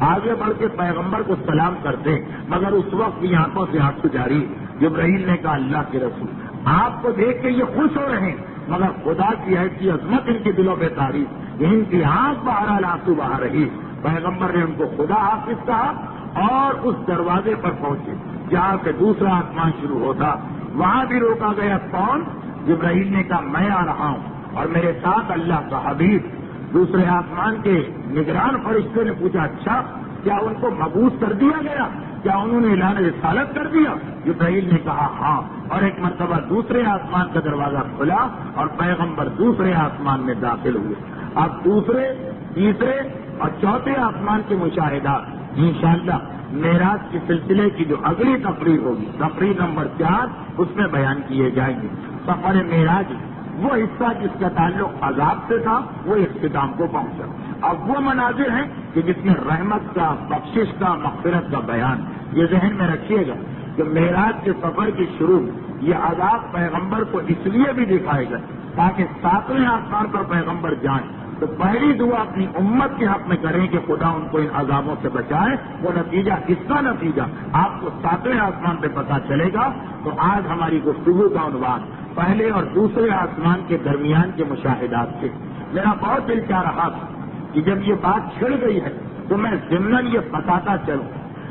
آگے بڑھ کے پیغمبر کو سلام کرتے، مگر اس وقت کی آنکھوں سے آنسو جاری۔ جبرائیل نے کہا اللہ کے رسول آپ کو دیکھ کے یہ خوش ہو رہے ہیں، مگر خدا کی ایسی عظمت ان کے دلوں پہ تاریخ، ان کی آنکھ بہرحال آنسو بہا رہی۔ پیغمبر نے ان کو خدا حافظ کہا اور اس دروازے پر پہنچے جہاں سے دوسرا آسمان شروع ہوتا، وہاں بھی روکا گیا، کون؟ جبرائیل نے کہا میں آ رہا ہوں اور میرے ساتھ اللہ کا حبیب۔ دوسرے آسمان کے نگران فرشتے نے پوچھا اچھا کیا ان کو مبعوث کر دیا گیا؟ کیا انہوں نے اعلان رسالت کر دیا؟ جبرائیل نے کہا ہاں، اور ایک مرتبہ دوسرے آسمان کا دروازہ کھلا اور پیغمبر دوسرے آسمان میں داخل ہوئے۔ اب دوسرے، تیسرے اور چوتھے آسمان کے مشاہدات انشاءاللہ معراج کے سلسلے کی جو اگلی تقریر ہوگی، تقریر نمبر 4، اس میں بیان کیے جائیں گے۔ سفر معراج وہ حصہ جس کا تعلق عذاب سے تھا وہ اختتام کو پہنچا۔ اب وہ مناظر ہیں کہ جس میں رحمت کا، بخشش کا، مغفرت کا بیان۔ یہ ذہن میں رکھیے گا کہ معراج کے سفر کی شروع یہ عذاب پیغمبر کو اس لیے بھی دکھائے گا تاکہ 7ویں آسمان پر پیغمبر جائیں تو پہلی دعا اپنی امت کے حق میں کریں کہ خدا ان کو ان عذابوں سے بچائے۔ وہ نتیجہ، اس کا نتیجہ آپ کو 7ویں آسمان پہ پتہ چلے گا۔ تو آج ہماری گفتگو کا عنوان پہلے اور دوسرے آسمان کے درمیان کے مشاہدات تھے۔ میرا بہت دل چاہ رہا تھا کہ جب یہ بات چھڑ گئی ہے تو میں ضمن یہ بتاتا چلوں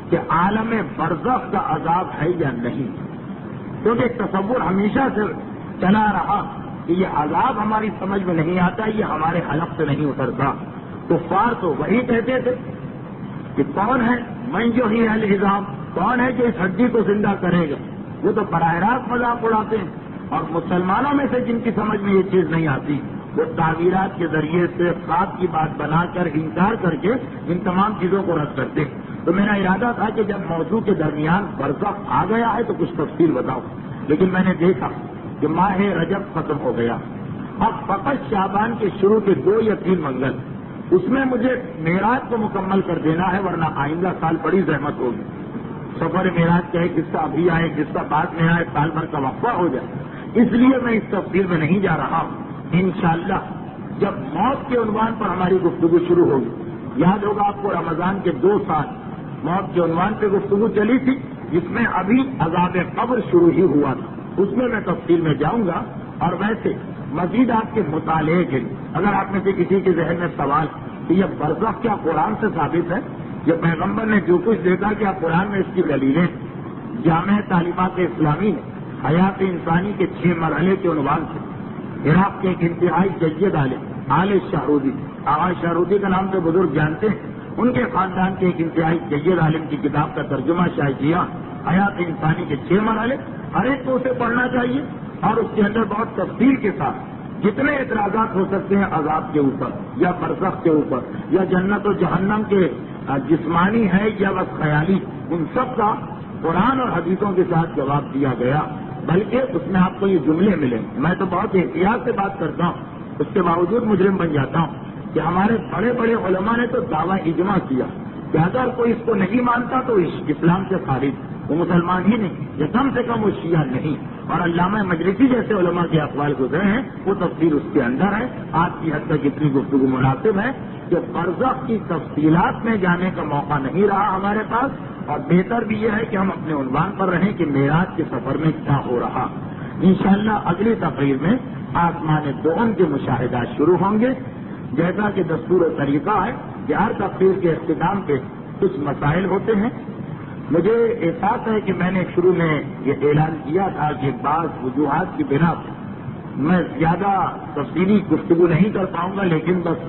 کہ عالم برزخ کا عذاب ہے یا نہیں، کیونکہ ایک تصور ہمیشہ سے چلا رہا کہ یہ عذاب ہماری سمجھ میں نہیں آتا، یہ ہمارے حلق سے نہیں اترتا۔ کفار تو وہی کہتے تھے کہ کون ہے من جو ہی العظام، کون ہے جو اس ہڈی کو زندہ کرے گا؟ وہ تو براہ راست مذاق اڑاتے ہیں، اور مسلمانوں میں سے جن کی سمجھ میں یہ چیز نہیں آتی وہ تعویرات کے ذریعے سے خواب کی بات بنا کر انکار کر کے ان تمام چیزوں کو رد کرتے۔ تو میرا ارادہ تھا کہ جب موضوع کے درمیان برزخ آ گیا ہے تو کچھ تفصیل بتاؤ، لیکن میں نے دیکھا کہ ماہ رجب ختم ہو گیا، اب فقط شعبان کے شروع کے 2 یا 3 منگل، اس میں مجھے معراج کو مکمل کر دینا ہے، ورنہ آئندہ سال بڑی زحمت ہوگی۔ سفر معراج کا ایک حصہ ابھی آئے، ایک حصہ بعد میں آئے، سال بھر کا وقفہ ہو جائے، اس لیے میں اس تفصیل میں نہیں جا رہا ہوں۔ انشاءاللہ جب موت کے عنوان پر ہماری گفتگو شروع ہوگی، یاد ہوگا آپ کو رمضان کے 2 سال موت کے عنوان پہ گفتگو چلی تھی، جس میں ابھی عذاب قبر شروع ہی ہوا تھا، اس میں تفصیل میں جاؤں گا۔ اور ویسے مزید آپ کے مطالعے کے لیے اگر آپ میں سے کسی کے ذہن میں سوال کہ یہ برزخ کیا قرآن سے ثابت ہے، یہ پیغمبر نے جو کچھ دیکھا کیا قرآن میں اس کی دلیلیں؟ جامع تعلیمات اسلامی نے حیات انسانی کے 6 مرحلے کے عنوان سے عراق کے ایک انتہائی جید عالم آل شاہرودی، آغا شاہرودی کا نام تو بزرگ جانتے ہیں، ان کے خاندان کے ایک انتہائی جید عالم کی کتاب کا ترجمہ شائع کیا، حیات انسانی کے 6 مرحلے۔ ہر ایک کو اسے پڑھنا چاہیے اور اس کے اندر بہت تفصیل کے ساتھ جتنے اعتراضات ہو سکتے ہیں عذاب کے اوپر یا برزخ کے اوپر یا جنت و جہنم کے جسمانی ہے یا بس خیالی، ان سب کا قرآن اور حدیثوں کے ساتھ جواب دیا گیا، بلکہ اس میں آپ کو یہ جملے ملیں۔ میں تو بہت احتیاط سے بات کرتا ہوں، اس کے باوجود مجرم بن جاتا ہوں کہ ہمارے بڑے بڑے علماء نے تو دعویٰ اجماع کیا کہ اگر کوئی اس کو نہیں مانتا تو اسلام سے خارج، وہ مسلمان ہی نہیں، یا کم سے کم وہ شیعہ نہیں۔ اور علامہ مجلسی جیسے علماء کے اقوال گزرے ہیں، وہ تفصیل اس کے اندر ہے۔ آج کی حد تک اتنی گفتگو مناسب ہے کہ برزخ کی تفصیلات میں جانے کا موقع نہیں رہا ہمارے پاس، اور بہتر بھی یہ ہے کہ ہم اپنے عنوان پر رہیں کہ معراج کے سفر میں کیا ہو رہا۔ انشاءاللہ اگلی تقریر میں آسمان دوم کے مشاہدات شروع ہوں گے۔ جیسا کہ دستور و طریقہ ہے کہ ہر تقریر کے اختتام پہ کچھ مسائل ہوتے ہیں۔ مجھے احساس ہے کہ میں نے شروع میں یہ اعلان کیا تھا کہ بعض وجوہات کی بنا پر میں زیادہ تفصیلی گفتگو نہیں کر پاؤں گا، لیکن بس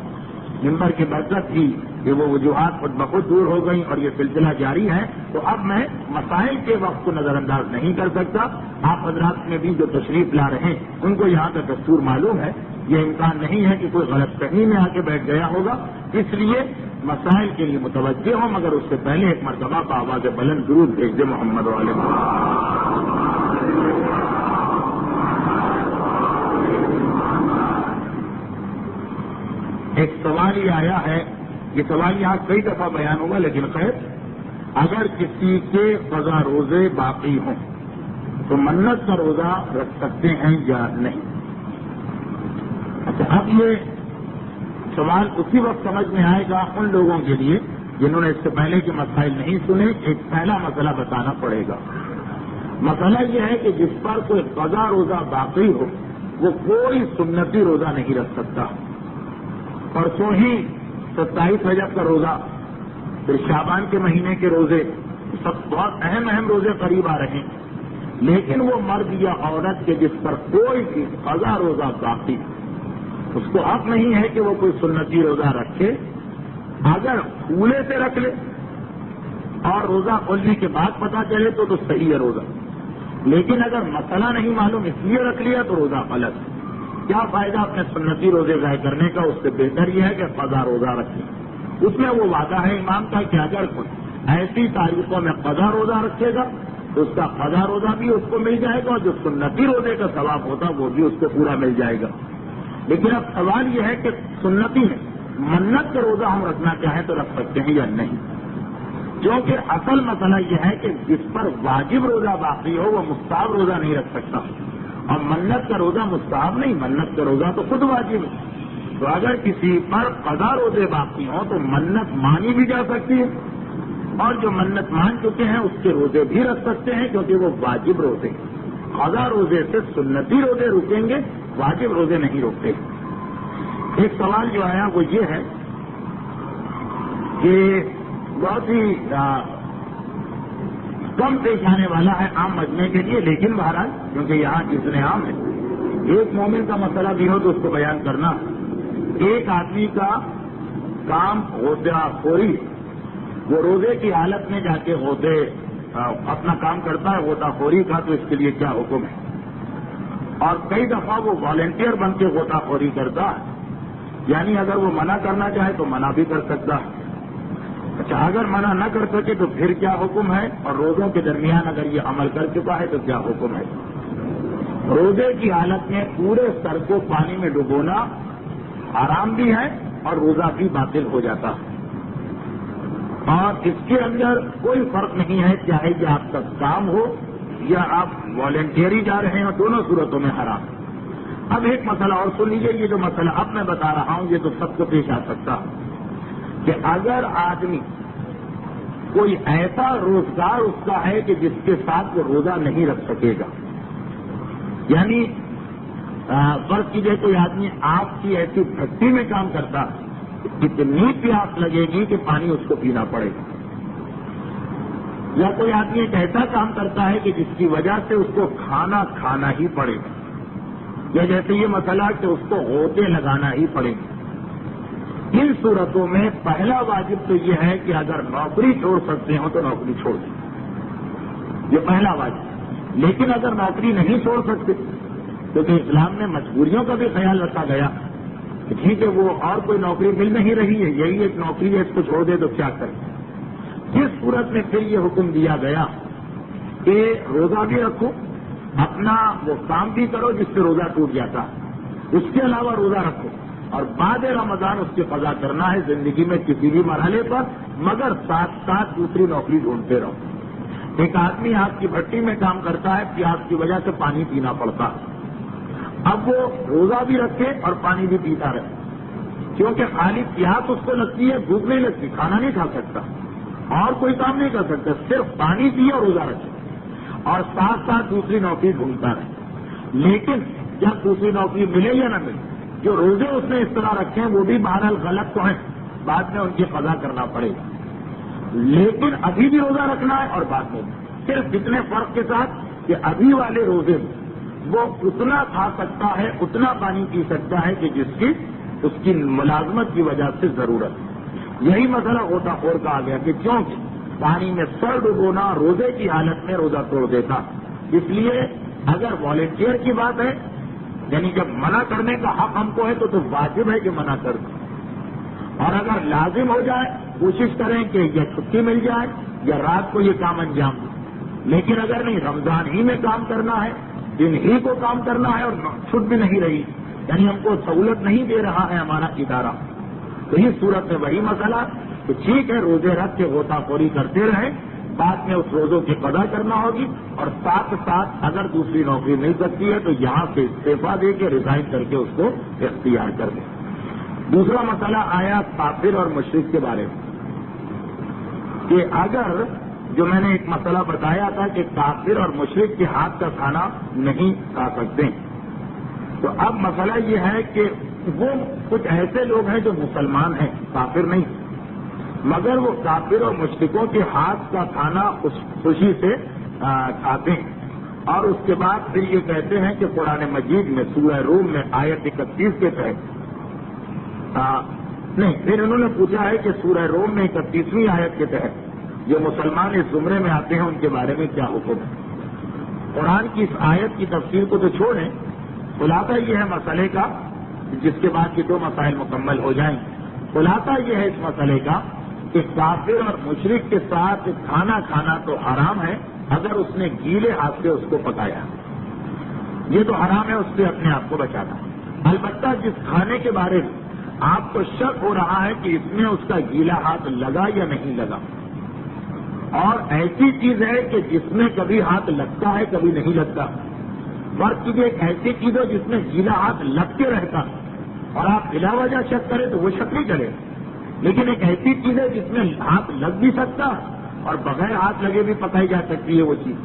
ممبر کی برکت تھی کہ وہ وجوہات خود بخود دور ہو گئیں اور یہ سلسلہ جاری ہے، تو اب میں مسائل کے وقت کو نظر انداز نہیں کر سکتا۔ آپ حضرات میں بھی جو تشریف لا رہے ہیں ان کو یہاں کا دستور معلوم ہے، یہ امکان نہیں ہے کہ کوئی غلط فہمی میں آ کے بیٹھ گیا ہوگا، اس لیے مسائل کے لیے متوجہ ہوں، مگر اس سے پہلے ایک مرتبہ آواز بلند درود بھیج دے محمد علیہ وسلم۔ ایک سوال یہ آیا ہے، یہ سوال یہاں کئی دفعہ بیان ہوگا، لیکن خیر، اگر کسی کے قضا روزے باقی ہوں تو منت کا روزہ رکھ سکتے ہیں یا نہیں؟ اچھا، اب یہ سوال اسی وقت سمجھ میں آئے گا ان لوگوں کے لیے جنہوں نے اس سے پہلے کے مسائل نہیں سنے۔ ایک پہلا مسئلہ بتانا پڑے گا۔ مسئلہ یہ ہے کہ جس پر کوئی قضا روزہ باقی ہو وہ کوئی سنتی روزہ نہیں رکھ سکتا۔ پرسوں ہی 27 رجب کا روزہ، پھر شعبان کے مہینے کے روزے، سب بہت اہم روزے قریب آ رہے ہیں، لیکن وہ مرد یا عورت کے جس پر کوئی بھی قضا روزہ باقی، اس کو حق نہیں ہے کہ وہ کوئی سنتی روزہ رکھے. اگر پھولے سے رکھ لے اور روزہ کھولنے کے بعد پتہ چلے تو صحیح ہے روزہ، لیکن اگر مسئلہ نہیں معلوم اس لیے رکھ لیا تو روزہ غلط ہے. کیا فائدہ اپنے سنتی روزے ضائع کرنے کا؟ اس سے بہتر یہ ہے کہ قضا روزہ رکھے. اس میں وہ وعدہ ہے امام کا کہ اگر کوئی ایسی تاریخوں میں قضا روزہ رکھے گا تو اس کا قضا روزہ بھی اس کو مل جائے گا اور جو سنتی روزے کا ثواب ہوتا وہ بھی اس کو پورا مل جائے گا. لیکن اب سوال یہ ہے کہ سنتی میں منت کا روزہ ہم رکھنا چاہیں تو رکھ سکتے ہیں یا نہیں؟ کیونکہ اصل مسئلہ یہ ہے کہ جس پر واجب روزہ باقی ہو وہ مستحب روزہ نہیں رکھ سکتا، اور منت کا روزہ مستحب نہیں، منت کا روزہ تو خود واجب ہے. تو اگر کسی پر قضا روزے باقی ہوں تو منت مانی بھی جا سکتی ہے، اور جو منت مان چکے ہیں اس کے روزے بھی رکھ سکتے ہیں کیونکہ وہ واجب روزے. قضا روزے سے سنتی روزے رکیں گے، واجب روزے نہیں روکتے. ایک سوال جو آیا وہ یہ ہے کہ بہت ہی کم پیش آنے والا ہے عام مجمع کے لیے، لیکن بہرحال کیونکہ یہاں اتنے عام ہے، ایک مومن کا مسئلہ بھی ہو تو اس کو بیان کرنا. ایک آدمی کا کام غوطہ خوری، وہ روزے کی حالت میں جا کے غوطے اپنا کام کرتا ہے غوطہ خوری کا، تو اس کے لیے کیا حکم ہے؟ اور کئی دفعہ وہ والنٹیئر بن کے غوطہ خوری کرتا ہے، یعنی اگر وہ منع کرنا چاہے تو منع بھی کر سکتا ہے. اچھا، اگر منع نہ کر سکے تو پھر کیا حکم ہے؟ اور روزوں کے درمیان اگر یہ عمل کر چکا ہے تو کیا حکم ہے؟ روزے کی حالت میں پورے سر کو پانی میں ڈبونا حرام بھی ہے اور روزہ بھی باطل ہو جاتا ہے. اور اس کے اندر کوئی فرق نہیں ہے چاہے کہ آپ کا کام ہو یا آپ والنٹیئری جا رہے ہیں، دونوں صورتوں میں حرام. اب ایک مسئلہ اور سن لیجیے، یہ جو مسئلہ اب میں بتا رہا ہوں یہ تو سب کو پیش آ سکتا ہے کہ اگر آدمی کوئی ایسا روزگار اس کا ہے کہ جس کے ساتھ وہ روزہ نہیں رکھ سکے گا، یعنی فرض کیجیے کوئی آدمی آپ کی ایسی بھٹی میں کام کرتا ہے کتنی پیاس لگے گی کہ پانی اس کو پینا پڑے گا، یا کوئی آدمی ایک ایسا کام کرتا ہے کہ جس کی وجہ سے اس کو کھانا کھانا ہی پڑے گا، یا جیسے یہ مسئلہ کہ اس کو غوطے لگانا ہی پڑے گا. ان صورتوں میں پہلا واجب تو یہ ہے کہ اگر نوکری چھوڑ سکتے ہوں تو نوکری چھوڑ دیں، یہ پہلا واجب. لیکن اگر نوکری نہیں چھوڑ سکتے کیونکہ اسلام میں مجبوریوں کا بھی خیال رکھا گیا کہ ٹھیک ہے وہ اور کوئی نوکری مل نہیں رہی ہے، یہی ایک نوکری ہے، اس کو چھوڑ دے تو کیا کریں. اس صورت میں پھر یہ حکم دیا گیا کہ روزہ بھی رکھو، اپنا وہ کام بھی کرو جس سے روزہ ٹوٹ جاتا ہے، اس کے علاوہ روزہ رکھو، اور بعد رمضان اس کی قضا کرنا ہے زندگی میں کسی بھی مرحلے پر، مگر ساتھ ساتھ دوسری نوکری ڈھونڈتے رہو. ایک آدمی آپ کی بھٹی میں کام کرتا ہے، پیاس کی وجہ سے پانی پینا پڑتا ہے، اب وہ روزہ بھی رکھے اور پانی بھی پیتا رہے، کیونکہ خالی پیاس اس کو لگتی ہے، بھوک نہیں لگتی، کھانا نہیں کھا سکتا اور کوئی کام نہیں کر سکتا، صرف پانی پیے اور روزہ رکھے اور ساتھ ساتھ دوسری نوکری ڈھونڈتا رہے. لیکن جب دوسری نوکری ملے یا نہ ملے، جو روزے اس نے اس طرح رکھے ہیں وہ بھی بہرحال غلط تو ہیں، بعد میں ان کی قضا کرنا پڑے گا. لیکن ابھی بھی روزہ رکھنا ہے اور بعد میں صرف اتنے فرق کے ساتھ کہ ابھی والے روزے میں وہ اتنا کھا سکتا ہے، اتنا پانی پی سکتا ہے کہ جس کی اس کی ملازمت کی وجہ سے ضرورت ہے. یہی مسئلہ غوطہ خور کا آ گیا کہ کیونکہ پانی میں سر ڈبونا روزے کی حالت میں روزہ توڑ دیتا. اس لیے اگر والنٹیئر کی بات ہے، یعنی جب منع کرنے کا حق ہم کو ہے تو واجب ہے کہ منع کر دیں، اور اگر لازم ہو جائے کوشش کریں کہ یا چھٹی مل جائے یا رات کو یہ کام انجام دیں. لیکن اگر نہیں، رمضان ہی میں کام کرنا ہے، دن ہی کو کام کرنا ہے اور چھٹ بھی نہیں رہی، یعنی ہم کو سہولت نہیں دے رہا ہے ہمارا ادارہ، تو اس صورت میں وہی مسئلہ کہ ٹھیک ہے روزے رکھ کے غوطہ خوری کرتے رہیں، بعد میں اس روزوں کی قضا کرنا ہوگی، اور ساتھ ساتھ اگر دوسری نوکری مل سکتی ہے تو یہاں سے استعفیٰ دے کے ریزائن کر کے اس کو اختیار کر دیں. دوسرا مسئلہ آیا کافر اور مشرک کے بارے میں کہ اگر جو میں نے ایک مسئلہ بتایا تھا کہ کافر اور مشرک کے ہاتھ کا کھانا نہیں کھا سکتے، تو اب مسئلہ یہ ہے کہ وہ کچھ ایسے لوگ ہیں جو مسلمان ہیں، کافر نہیں، مگر وہ کافر اور مشرکوں کے ہاتھ کا کھانا خوشی سے کھاتے ہیں. اور اس کے بعد پھر یہ کہتے ہیں کہ قرآن مجید میں سورہ روم میں آیت 31 کے تحت نہیں، پھر انہوں نے پوچھا ہے کہ سورہ روم میں 31ویں آیت کے تحت جو مسلمان اس زمرے میں آتے ہیں ان کے بارے میں کیا حکم ہے؟ قرآن کی اس آیت کی تفسیر کو تو چھوڑیں، خلاصہ یہ ہے مسئلے کا، جس کے بعد یہ 2 مسائل مکمل ہو جائیں۔ خلاصہ یہ ہے اس مسئلے کا کہ کافر اور مشرک کے ساتھ کھانا کھانا تو حرام ہے اگر اس نے گیلے ہاتھ سے اس کو پکایا، یہ تو حرام ہے، اس سے اپنے آپ کو بچانا۔ البتہ جس کھانے کے بارے میں آپ کو شک ہو رہا ہے کہ اس میں اس کا گیلا ہاتھ لگا یا نہیں لگا، اور ایسی چیز ہے کہ جس میں کبھی ہاتھ لگتا ہے کبھی نہیں لگتا، فرق کیجیے ایک ایسی چیز ہے جس میں گیلا ہاتھ لگ کے رہتا اور آپ بلا وجہ شک کریں تو وہ شک نہیں کرے، لیکن ایک ایسی چیز ہے جس میں ہاتھ لگ بھی سکتا اور بغیر ہاتھ لگے بھی پکائی جا سکتی ہے وہ چیز،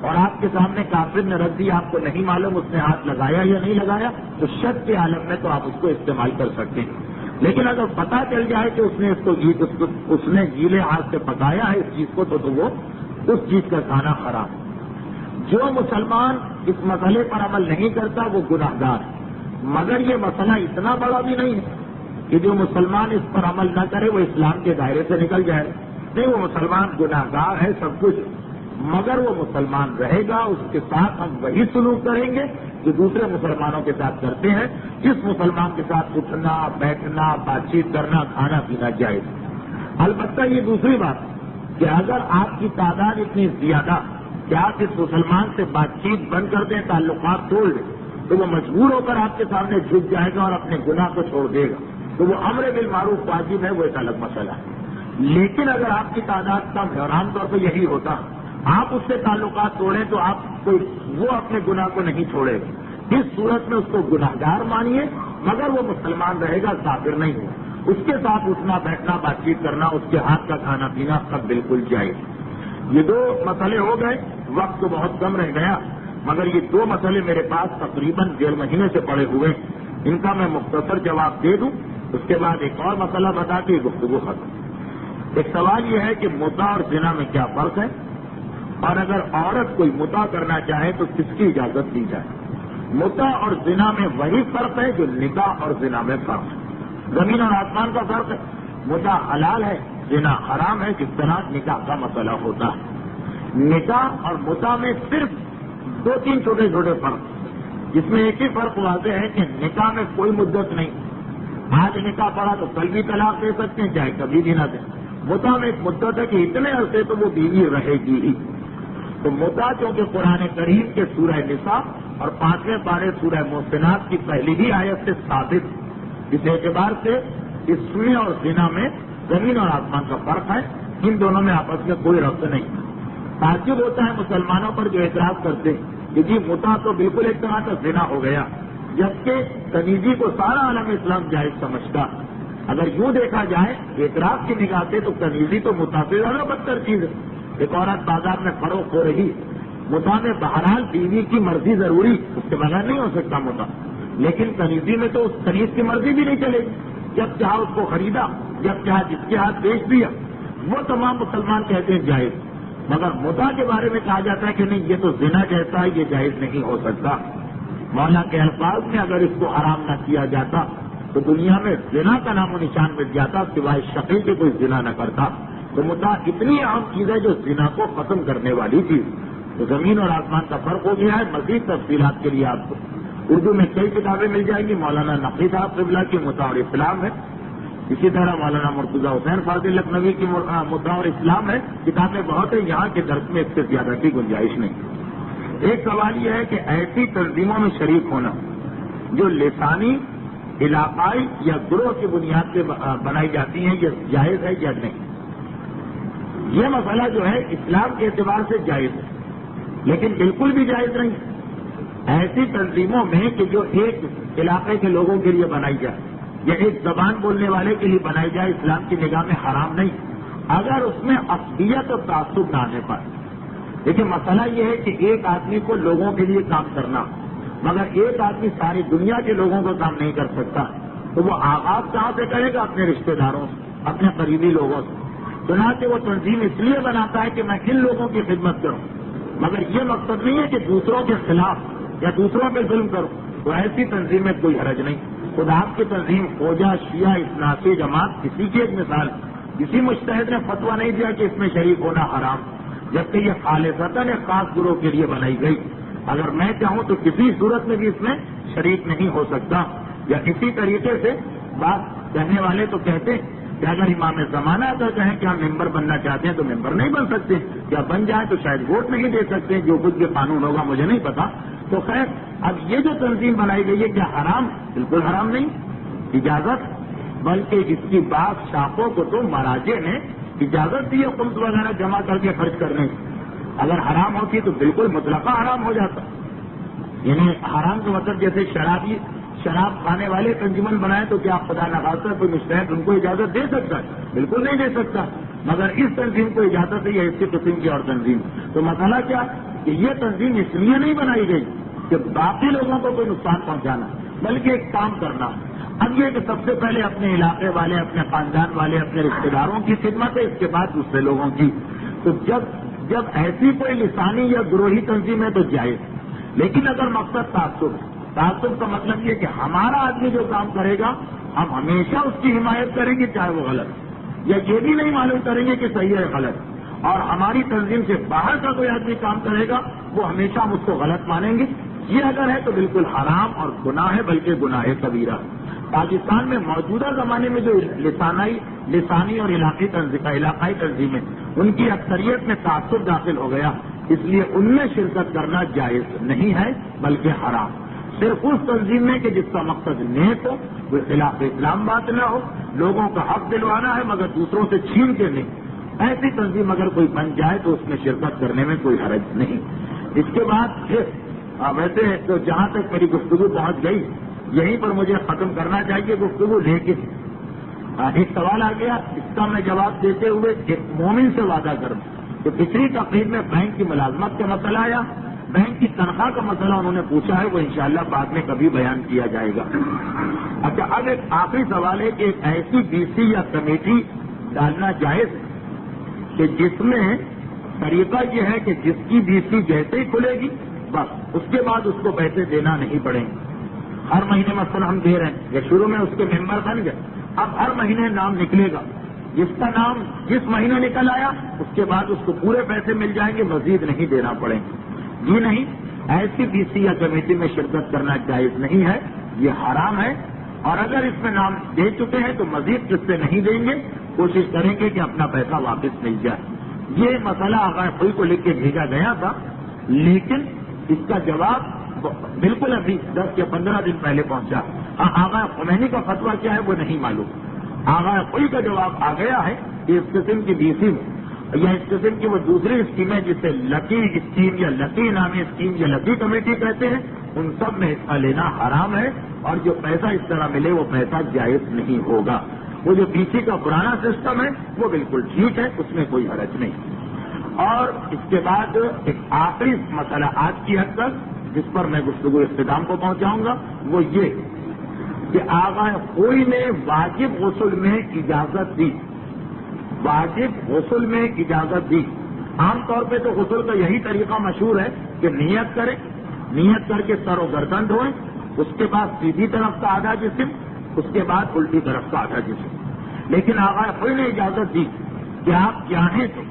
اور آپ کے سامنے کافر نے رکھ دی، آپ کو نہیں معلوم اس نے ہاتھ لگایا یا نہیں لگایا، تو شک کے عالم میں تو آپ اس کو استعمال کر سکتے ہیں۔ لیکن اگر پتہ چل جائے کہ اس نے گیلے ہاتھ سے پکایا ہے اس چیز کو تو وہ اس چیز کا کھانا حرام ہے۔ جو مسلمان اس مسئلے پر عمل نہیں کرتا وہ گناہگار ہے، مگر یہ مسئلہ اتنا بڑا بھی نہیں ہے کہ جو مسلمان اس پر عمل نہ کرے وہ اسلام کے دائرے سے نکل جائے، نہیں، وہ مسلمان گناہگار ہے سب کچھ، مگر وہ مسلمان رہے گا، اس کے ساتھ ہم وہی سلوک کریں گے جو دوسرے مسلمانوں کے ساتھ کرتے ہیں، جس مسلمان کے ساتھ اٹھنا بیٹھنا بات چیت کرنا کھانا پینا جائز۔ البتہ یہ دوسری بات کہ اگر آپ کی تعداد اتنی زیادہ کہ آپ اس مسلمان سے بات چیت بند کر دیں، تعلقات توڑ دیں، تو وہ مجبور ہو کر آپ کے سامنے جھک جائے گا اور اپنے گناہ کو چھوڑ دے گا، تو وہ امر بالمعروف واجب ہے، وہ ایک الگ مسئلہ ہے۔ لیکن اگر آپ کی تعداد کم ہے اور عام طور پر یہی ہوتا، آپ اس سے تعلقات توڑیں تو وہ اپنے گناہ کو نہیں چھوڑے گا، اس صورت میں اس کو گناہگار مانیے، مگر وہ مسلمان رہے گا، کافر نہیں ہو، اس کے ساتھ اٹھنا بیٹھنا بات چیت کرنا، اس کے ہاتھ کا کھانا پینا سب بالکل جائز۔ یہ 2 مسئلے ہو گئے، وقت تو بہت کم رہ گیا، مگر یہ 2 مسئلے میرے پاس تقریباً 1.5 مہینے سے پڑے ہوئے، ان کا میں مختصر جواب دے دوں، اس کے بعد ایک اور مسئلہ بتا کے گفتگو ختم۔ ایک سوال یہ ہے کہ متع اور زنا میں کیا فرق ہے، اور اگر عورت کوئی متع کرنا چاہے تو کس کی اجازت دی جائے؟ متع اور زنا میں وہی فرق ہے جو نکاح اور زنا میں فرق ہے، زمین اور آسمان کا فرق ہے۔ متع حلال ہے، زنا حرام ہے، جس طرح نکاح کا مسئلہ ہوتا ہے۔ نکاح اور متع میں صرف 2-3 چھوٹے چھوٹے فرق، جس میں ایک ہی فرق واضح ہے کہ نکاح میں کوئی مدت نہیں، آج نکاح پڑا تو کل بھی طلاق دے سکتے ہیں چاہے کبھی بھی نہ دیں۔ متع میں ایک مدت ہے کہ اتنے عرصے تو وہ بیوی رہے گی ہی۔ تو متع چونکہ قرآن کریم کے سورہ نساء اور 5ویں پارے سورہ محسنات کی پہلی ہی آیت سے ثابت، اس اعتبار سے اس سنے اور زنا میں زمین اور آسمان کا فرق ہے، ان دونوں میں آپس میں کوئی ربط نہیں۔ تعجب ہوتا ہے مسلمانوں پر جو اعتراض کرتے ہیں کہ جی متع تو بالکل ایک طرح کا زنا ہو گیا، جبکہ تنیزی کو سارا عالم اسلام جائز سمجھتا۔ اگر یوں دیکھا جائے اعتراف کی نگاہ سے تو تنیزی تو متع سے زیادہ بدتر چیز ہے۔ ایک عورت بازار میں فروخت ہو رہی، متع میں بہرحال بیوی کی مرضی ضروری، اس کے بغیر نہیں ہو سکتا متع، لیکن تنیزی میں تو اس تنیز کی مرضی بھی نہیں چلے گی، جب چاہا اس کو خریدا، جب چاہا جس کے ہاتھ بیچ دیا، وہ تمام مسلمان کہتے ہیں جائز، مگر متع کے بارے میں کہا جاتا ہے کہ نہیں یہ تو زنا جیسا ہے، یہ جائز نہیں ہو سکتا۔ مولا کے الفاظ میں اگر اس کو حرام نہ کیا جاتا تو دنیا میں زنا کا نام و نشان مٹ جاتا، سوائے شقی کے کوئی زنا نہ کرتا۔ تو متع اتنی اہم چیز ہے جو زنا کو ختم کرنے والی چیز، تو زمین اور آسمان کا فرق ہو گیا ہے۔ مزید تفصیلات کے لیے آپ کو اردو میں کئی کتابیں مل جائیں گی، مولانا نقوی صاحب قبلہ کی متع اور اسلام ہے، اسی طرح مولانا مرتضی حسین فاضل لکھنوی کی متع اور اسلام ہے، کتابیں بہت ہیں، یہاں کے درس میں اس سے زیادہ کی گنجائش نہیں۔ ایک سوال یہ ہے کہ ایسی تنظیموں میں شریک ہونا جو لسانی علاقائی یا گروہ کی بنیاد پہ بنائی جاتی ہیں، یہ جائز ہے یا نہیں؟ یہ مسئلہ جو ہے اسلام کے اعتبار سے جائز ہے، لیکن بالکل بھی جائز نہیں۔ ایسی تنظیموں میں کہ جو ایک علاقے کے لوگوں کے لیے بنائی جائے یا ایک زبان بولنے والے کے لیے بنائی جائے، اسلام کی نگاہ میں حرام نہیں، اگر اس میں عصبیت اور تعصب نہ آنے پائے۔ لیکن مسئلہ یہ ہے کہ ایک آدمی کو لوگوں کے لیے کام کرنا، مگر ایک آدمی ساری دنیا کے لوگوں کو کام نہیں کر سکتا، تو وہ آغاز کہاں سے کرے گا؟ اپنے رشتہ داروں سے، اپنے قریبی لوگوں سے۔ چنانچہ وہ تنظیم اس لیے بناتا ہے کہ میں ان لوگوں کی خدمت کروں، مگر یہ مقصد نہیں ہے کہ دوسروں کے خلاف یا دوسروں پہ ظلم کرو، تو ایسی تنظیم میں کوئی حرج نہیں. خدا آپ کی تنظیم فوجا شیعہ اثناسی جماعت کسی کی ایک مثال، کسی مجتہد نے فتویٰ نہیں دیا کہ اس میں شریک ہونا حرام، جبکہ یہ خالصتاً ایک خاص گروہ کے لیے بنائی گئی. اگر میں چاہوں تو کسی صورت میں بھی اس میں شریک نہیں ہو سکتا. یا اسی طریقے سے بات کہنے والے تو کہتے کہ اگر امام زمانہ اگر کہیں کہ ہم ممبر بننا چاہتے ہیں تو ممبر نہیں بن سکتے، یا بن جائیں تو شاید ووٹ نہیں دے سکتے، جو کچھ یہ قانون ہوگا مجھے نہیں پتا. تو خیر اب یہ جو تنظیم بنائی گئی ہے کیا حرام؟ بالکل حرام نہیں، اجازت، بلکہ اس کی بعض شاخوں کو تو مراجع نے اجازت دی ہے خمس وغیرہ جمع کر کے خرچ کرنے کی. اگر حرام ہوتی تو بالکل مطلقہ حرام ہو جاتا. یعنی حرام کا مطلب جیسے شراب کھانے والے انجمن بنائے تو کیا خدا نخواستہ کوئی مستحق ان کو اجازت دے سکتا ہے؟ بالکل نہیں دے سکتا. مگر اس تنظیم کو اجازت ہے یا اسی قسم کی اور تنظیم. تو مسئلہ کیا کہ یہ تنظیم اس لیے نہیں بنائی گئی کہ باقی لوگوں کو کوئی نقصان پہنچانا، بلکہ ایک کام کرنا. اب یہ کہ سب سے پہلے اپنے علاقے والے، اپنے خاندان والے، اپنے رشتے داروں کی خدمت ہے، اس کے بعد دوسرے لوگوں کی. تو جب ایسی کوئی لسانی یا گروہی تنظیم ہے تو جائز. لیکن اگر مقصد تعصب کا مطلب یہ کہ ہمارا آدمی جو کام کرے گا ہم ہمیشہ اس کی حمایت کریں گے چاہے وہ غلط، یا یہ بھی نہیں معلوم کریں گے کہ صحیح ہے غلط، اور ہماری تنظیم سے باہر کا کوئی آدمی کام کرے گا وہ ہمیشہ ہم اس کو غلط مانیں گے، یہ اگر ہے تو بالکل حرام اور گناہ ہے، بلکہ گناہ کبیرہ. پاکستان میں موجودہ زمانے میں جو لسانی اور علاقائی تنظیمیں ان کی اکثریت میں تعصب داخل ہو گیا، اس لیے ان میں شرکت کرنا جائز نہیں ہے بلکہ حرام. صرف اس تنظیم میں کہ جس کا مقصد نیک ہو، کوئی خلاف اسلام بات نہ ہو، لوگوں کا حق دلوانا ہے مگر دوسروں سے چھین کے نہیں، ایسی تنظیم اگر کوئی بن جائے تو اس میں شرکت کرنے میں کوئی حرج نہیں. اس کے بعد پھر ویسے تو جہاں تک میری گفتگو پہنچ گئی یہیں پر مجھے ختم کرنا چاہیے گفتگو، لیکن ایک سوال آ گیا، اس کا میں جواب دیتے ہوئے ایک مومن سے وعدہ کروں کہ پچھلی تقریب میں بینک کی ملازمت کا مسئلہ آیا، بینک کی تنخواہ کا مسئلہ انہوں نے پوچھا ہے، وہ انشاءاللہ بعد میں کبھی بیان کیا جائے گا. اچھا اب ایک آخری سوال ہے کہ ایک ایسی بی سی یا کمیٹی ڈالنا جائز کہ جس میں طریقہ یہ ہے کہ جس کی بی سی جیسے ہی کھلے گی بس اس کے بعد اس کو پیسے دینا نہیں پڑیں گے. ہر مہینے مثلا ہم دے رہے ہیں، یا شروع میں اس کے ممبر بن گئے، اب ہر مہینے نام نکلے گا، جس کا نام جس مہینے نکل آیا اس کے بعد اس کو پورے پیسے مل جائیں گے، مزید نہیں دینا پڑیں گے. جی نہیں، ایسی بی سی یا کمیٹی میں شرکت کرنا جائز نہیں ہے، یہ حرام ہے. اور اگر اس میں نام دے چکے ہیں تو مزید قسطیں نہیں دیں گے، کوشش کریں گے کہ اپنا پیسہ واپس مل جائے. یہ مسئلہ آغا خود کو لکھ کے بھیجا گیا تھا، لیکن اس کا جواب بالکل ابھی 10 یا 15 دن پہلے پہنچا. آغا خمینی کا فتویٰ کیا ہے وہ نہیں معلوم. آغا خود کا جواب آ گیا ہے کہ اس قسم کی بی سی یا اس قسم کی وہ دوسری اسکیمیں جسے لکی اسکیم یا لکی نامی اسکیم یا لکی کمیٹی کہتے ہیں، ان سب میں حصہ لینا حرام ہے، اور جو پیسہ اس طرح ملے وہ پیسہ جائز نہیں ہوگا. وہ جو بی سی کا پرانا سسٹم ہے وہ بالکل ٹھیک ہے، اس میں کوئی حرج نہیں. اور اس کے بعد ایک آخری مسئلہ آج کی حد تک جس پر میں گفتگو اختتام کو پہنچاؤں گا وہ یہ کہ آغا کوئی نے واجب غسل میں اجازت دی، واجب غسل میں اجازت دی. عام طور پہ تو غسل کا یہی طریقہ مشہور ہے کہ نیت کریں، نیت کر کے سر و گردن دھوئیں، اس کے بعد سیدھی طرف کا آدھا جسم، اس کے بعد الٹی طرف کا آدھا جسم. لیکن آغا کوئی نے اجازت دی کہ آپ چاہیں تو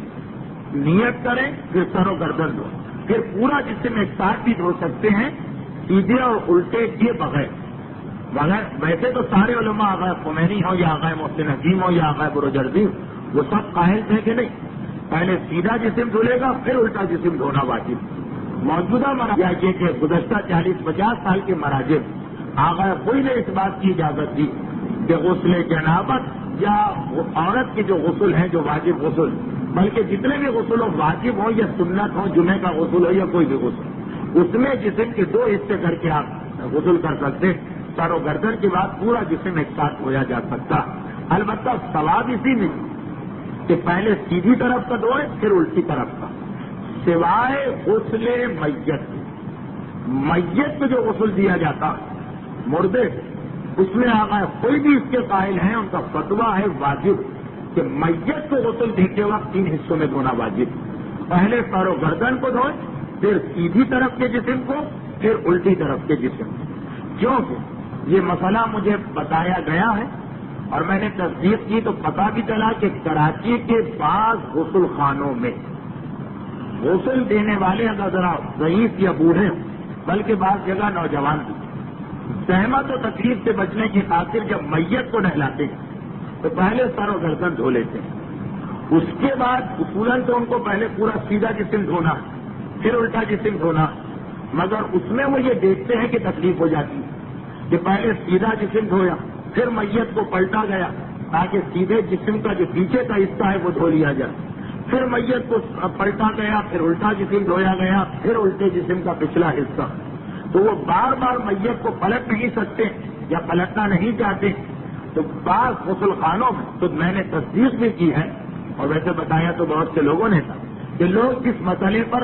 نیت کریں پھر سر و گردن دھوئیں، پھر پورا جسم ایک ساتھ بھی دھو سکتے ہیں سیدھے اور الٹے کیے بغیر. ویسے تو سارے علماء آغا خمینی ہو یا آغا محسن حکیم ہو یا آغا بروجردی وہ سب قائل تھے کہ نہیں، پہلے سیدھا جسم دھلے گا پھر الٹا جسم دھونا واجب. موجودہ مراجع یہ کہ گزشتہ 40-50 سال کے مراجع آغا کوئی نے اس بات کی اجازت دی کہ غسل جنابت یا عورت کے جو غسل ہیں جو واجب غسل، بلکہ جتنے بھی غسل ہو واجب ہو یا سنت ہو، جمعے کا غسل ہو یا کوئی بھی غسل، اس میں جسم کے 2 حصے کر کے آپ غسل کر سکتے. سر و گردن کے بعد پورا جسم ایک ساتھ دھویا جا سکتا. البتہ ثواب اسی میں کہ پہلے سیدھی طرف کا دھوئے پھر الٹی طرف کا، سوائے غسل میت کو جو غسل دیا جاتا مردے، اس میں آگا کوئی بھی اس کے قائل ہیں، ان کا فتویٰ ہے واجب کہ میت کو غسل دیتے وقت 3 حصوں میں دھونا واجب. پہلے سر و گردن کو دھوئیں، پھر سیدھی طرف کے جسم کو، پھر الٹی طرف کے جسم کو. کیونکہ یہ مسئلہ مجھے بتایا گیا ہے اور میں نے تصدیق کی تو پتہ بھی چلا کہ کراچی کے بعض غسل خانوں میں غسل دینے والے اگر ذرا ضعیف یا بوڑھے ہوں، بلکہ بعض جگہ نوجوان بھی، زحمت و تکلیف سے بچنے کی خاطر جب میت کو نہلاتے ہیں تو پہلے سر و گردن دھو لیتے ہیں. اس کے بعد اصولاً تو ان کو پہلے پورا سیدھا جسم دھونا، پھر الٹا جسم دھونا، مگر اس میں وہ یہ دیکھتے ہیں کہ تکلیف ہو جاتی ہے کہ پہلے سیدھا جسم دھویا، پھر میت کو پلٹا گیا تاکہ سیدھے جسم کا جو پیچھے کا حصہ ہے وہ دھو لیا جائے، پھر میت کو پلٹا گیا، پھر الٹا جسم دھویا گیا، پھر الٹے جسم کا پچھلا حصہ. تو وہ بار بار میت کو پلٹ نہیں سکتے یا پلٹنا نہیں چاہتے. تو بعض غسل خانوں میں تو میں نے تصدیق بھی کی ہے اور ویسے بتایا تو بہت سے لوگوں نے تھا کہ لوگ اس مسئلے پر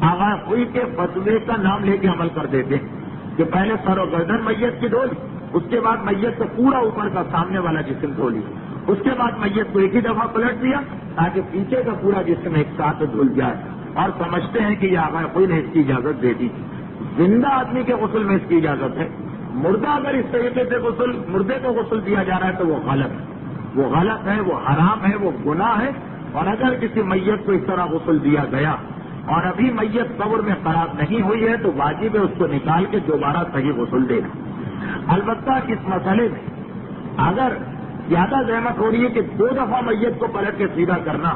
آغا ہوئی کے فتوے کا نام لے کے عمل کر دیتے ہیں کہ پہلے سر و گردن میت کی دھو لی، اس کے بعد میت کو پورا اوپر کا سامنے والا جسم دھو لی، اس کے بعد میت کو ایک ہی دفعہ پلٹ دیا تاکہ پیچھے کا پورا جسم ایک ساتھ دھل جائے، اور سمجھتے ہیں کہ یہ آغا کوئی نے اس کی اجازت دے دی. زندہ آدمی کے غسل میں اس کی اجازت ہے. مردہ اگر اس طریقے سے مردے کو غسل دیا جا رہا ہے تو وہ غلط ہے، وہ غلط ہے، وہ حرام ہے، وہ گناہ ہے. اور اگر کسی میت کو اس طرح غسل دیا گیا اور ابھی میت قبر میں قرار نہیں ہوئی ہے تو واجب ہے اس کو نکال کے دوبارہ صحیح غسل دینا. البتہ اس مسئلے میں اگر زیادہ زحمت ہو رہی ہے کہ 2 دفعہ میت کو پلٹ کے سیدھا کرنا،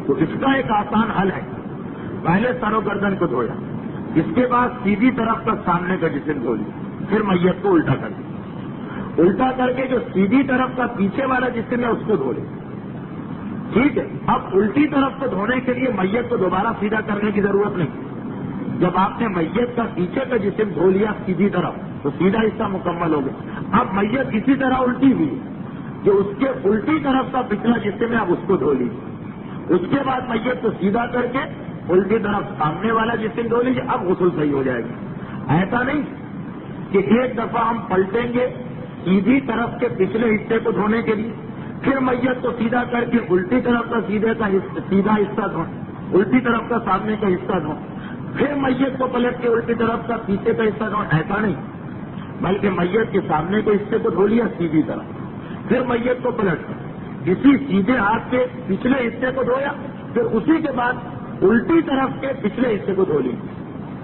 تو اس کا ایک آسان حل ہے. پہلے سر و گردن کو دھویا، اس کے بعد سیدھی طرف کا سامنے کا جسم دھو لیا، پھر میت کو الٹا کر دیا، الٹا کر کے جو سیدھی طرف کا پیچھے والا جسم ہے اس کو دھو لیا. ٹھیک ہے. اب الٹی طرف کو دھونے کے لیے میت کو دوبارہ سیدھا کرنے کی ضرورت نہیں. جب آپ نے میت کا پیچھے کا جسم دھو لیا سیدھی طرف تو سیدھا حصہ مکمل ہو گیا. اب میت اسی طرح الٹی ہوئی، جو اس کے الٹی طرف کا پچھلا جسم ہے اب اس کو دھو لیجیے. اس کے بعد میت کو سیدھا کر کے الٹی طرف سامنے والا جسم دھو لیجیے. اب غسل صحیح ہو جائے گا. ایسا نہیں کہ ایک دفعہ ہم پلٹیں گے سیدھی طرف کے پچھلے حصے کو دھونے کے لیے، پھر میت کو سیدھا کر کے الٹی طرف کا سیدھا حصہ دھو، الٹی طرف کا سامنے کا حصہ دھو، پھر میت کو پلٹ کے الٹی طرف کا پیچھے کا حصہ دھو. ایسا نہیں، بلکہ میت کے سامنے کے حصے کو دھو لیا سیدھی طرف، پھر میت کو پلٹ کر اسی سیدھے ہاتھ کے پچھلے حصے کو دھویا، پھر اسی کے بعد الٹی طرف کے پچھلے حصے کو دھو لی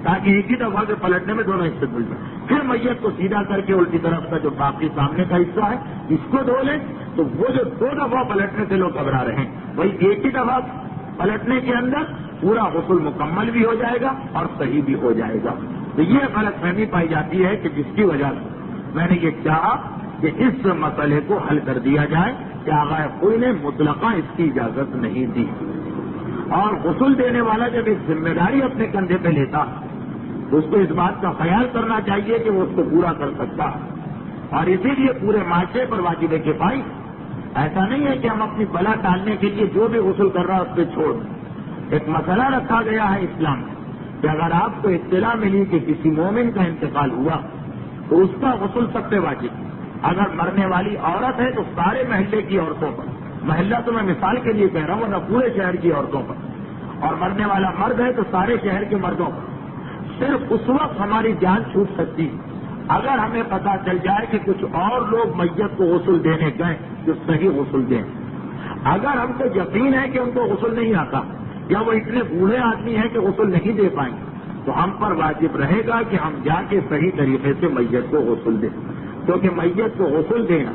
تاکہ ایک ہی دفعہ کے پلٹنے میں دونوں حصے دھل جائیں. پھر میت کو سیدھا کر کے الٹی طرف کا جو باقی سامنے کا حصہ ہے اس کو دھو لیں. تو وہ جو 2 دفعہ پلٹنے سے لوگ گھبرا رہے ہیں وہی ایک ہی دفعہ پلٹنے کے اندر پورا غسل مکمل بھی ہو جائے گا اور صحیح بھی ہو جائے گا. تو یہ غلط فہمی پائی جاتی ہے کہ جس کی وجہ سے میں نے یہ چاہا کہ اس مسئلے کو حل کر دیا جائے کہ آغا کوئی نے مطلقاً اس کی اجازت نہیں دی. اور غسل دینے والا جب ایک ذمہ داری اپنے کندھے پہ لیتا تو اس کو اس بات کا خیال کرنا چاہیے کہ وہ اس کو پورا کر سکتا، اور اسی لیے پورے معاشرے پر واجب کفایہ. ایسا نہیں ہے کہ ہم اپنی بلا ٹالنے کے لیے جو بھی غسل کر رہا ہے اس پہ چھوڑ دیں. ایک مسئلہ رکھا گیا ہے اسلام میں کہ اگر آپ کو اطلاع ملی کہ کسی مومن کا انتقال ہوا تو اس کا غسل سب پہ واجب. اگر مرنے والی عورت ہے تو سارے محلے کی عورتوں پر، محلہ تو میں مثال کے لیے کہہ رہا ہوں ورنہ پورے شہر کی عورتوں پر، اور مرنے والا مرد ہے تو سارے شہر کے مردوں پر. صرف اس وقت ہماری جان چھوٹ سکتی ہے اگر ہمیں پتہ چل جائے کہ کچھ اور لوگ میت کو غسل دینے گئے جو صحیح غسل دیں. اگر ہم کو یقین ہے کہ ان کو غسل نہیں آتا یا وہ اتنے بوڑھے آدمی ہیں کہ غسل نہیں دے پائیں تو ہم پر واجب رہے گا کہ ہم جا کے صحیح طریقے سے میت کو غسل دیں. کیونکہ میت کو غسل دینا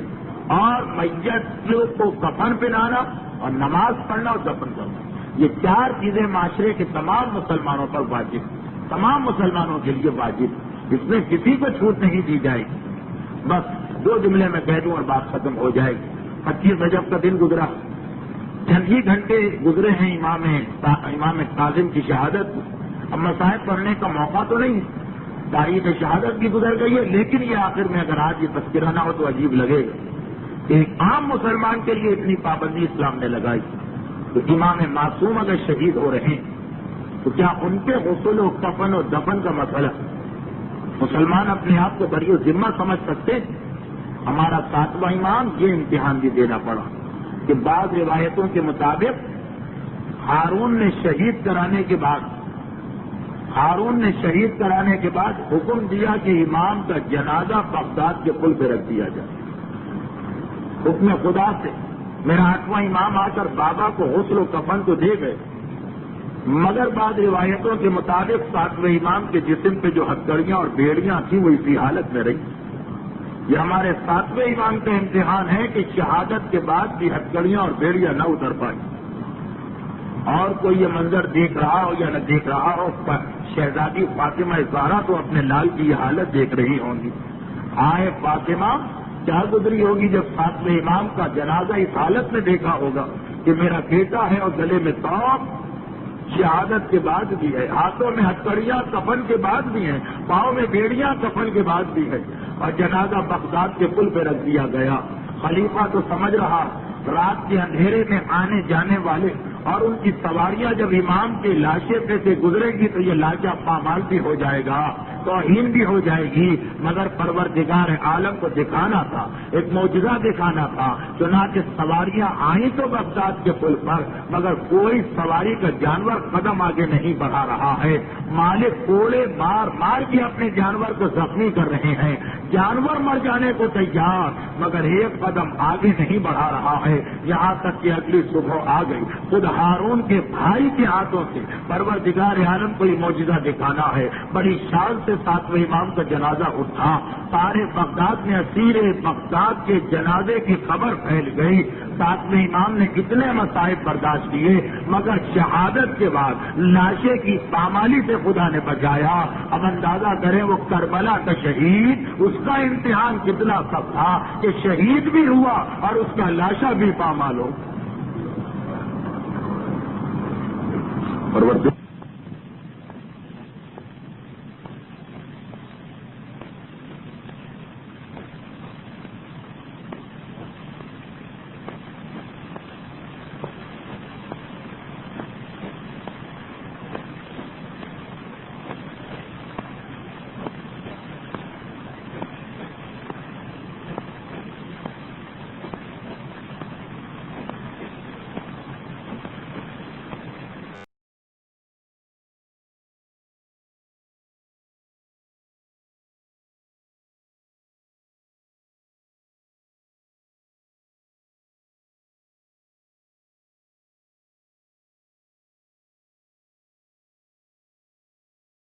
اور میت کو کفن پہنانا اور نماز پڑھنا اور دفن کرنا، یہ 4 چیزیں معاشرے کے تمام مسلمانوں پر واجب، تمام مسلمانوں کے لیے واجب. اس میں کسی کو چھوٹ نہیں دی جائے گی. بس 2 جملے میں کہہ دوں اور بات ختم ہو جائے گی. 25 رجب کا دن گزرا، چند ہی گھنٹے گزرے ہیں امام کاظم کی شہادت. اب مصائب پڑھنے کا موقع تو نہیں، تاریخ شہادت بھی گزر گئی ہے، لیکن یہ آخر میں اگر آج یہ تذکرہ نہ ہو تو عجیب لگے گا کہ ایک عام مسلمان کے لیے اتنی پابندی اسلام نے لگائی. تو امام معصوم اگر شہید ہو رہے ہیں تو کیا ان کے غسل و کفن و دفن کا مسئلہ مسلمان اپنے آپ کو بری ذمہ سمجھ سکتے؟ ہمارا 7واں امام یہ امتحان بھی دینا پڑا کہ بعض روایتوں کے مطابق ہارون نے شہید کرانے کے بعد ہارون نے شہید کرانے کے بعد حکم دیا کہ امام کا جنازہ بغداد کے پل پہ رکھ دیا جائے. حکم خدا سے میرا 8واں امام آ کر بابا کو غسل و کفن تو دے گئے، مگر بعض روایتوں کے مطابق 7ویں امام کے جسم پہ جو ہتھکڑیاں اور بیڑیاں تھیں وہ اسی حالت میں رہی. یہ ہمارے 7ویں امام کا امتحان ہے کہ شہادت کے بعد بھی ہتھکڑیاں اور بیڑیاں نہ اتر پائیں. اور کوئی یہ منظر دیکھ رہا ہو یا نہ دیکھ رہا ہو، شہزادی فاطمہ زہرا تو اپنے لال کی یہ حالت دیکھ رہی ہوں گی. آئے فاطمہ کیا گزری ہوگی جب 7ویں امام کا جنازہ اس حالت میں دیکھا ہوگا کہ میرا بیٹا ہے اور گلے میں توپ، شہادت کے بعد بھی ہے، ہاتھوں میں ہتھکڑیاں کفن کے بعد بھی ہیں، پاؤں میں بیڑیاں کفن کے بعد بھی ہے، اور جنازہ بغداد کے پل پہ رکھ دیا گیا. خلیفہ تو سمجھ رہا رات کے اندھیرے میں آنے جانے والے اور ان کی سواریاں جب امام کی لاشیں پہ سے گزرے گی تو یہ لاجا پامال بھی ہو جائے گا، توہین بھی ہو جائے گی. مگر پروردگار عالم کو دکھانا تھا، ایک معجزہ دکھانا تھا. چنانچہ سواریاں آئیں تو بغداد کے پل پر، مگر کوئی سواری کا جانور قدم آگے نہیں بڑھا رہا ہے. مالک کوڑے مار مار کے اپنے جانور کو زخمی کر رہے ہیں. جانور مر جانے کو تیار، مگر ایک قدم آگے نہیں بڑھا رہا ہے. یہاں تک کہ اگلی صبح آ گئی. خود ہارون کے بھائی کے ہاتھوں سے پروردگار عالم کو یہ معجزہ دکھانا ہے. بڑی شان سے 7ویں امام کا جنازہ اٹھا. سارے بغداد میں اسیر بغداد کے جنازے کی خبر پھیل گئی. 7ویں امام نے کتنے مصائب برداشت کیے، مگر شہادت کے بعد لاشے کی پامالی سے خدا نے بچایا. اب اندازہ کریں وہ کربلا کا شہید، اس کا امتحان کتنا سخت تھا کہ شہید بھی ہوا اور اس کا لاشا بھی پامال ہو.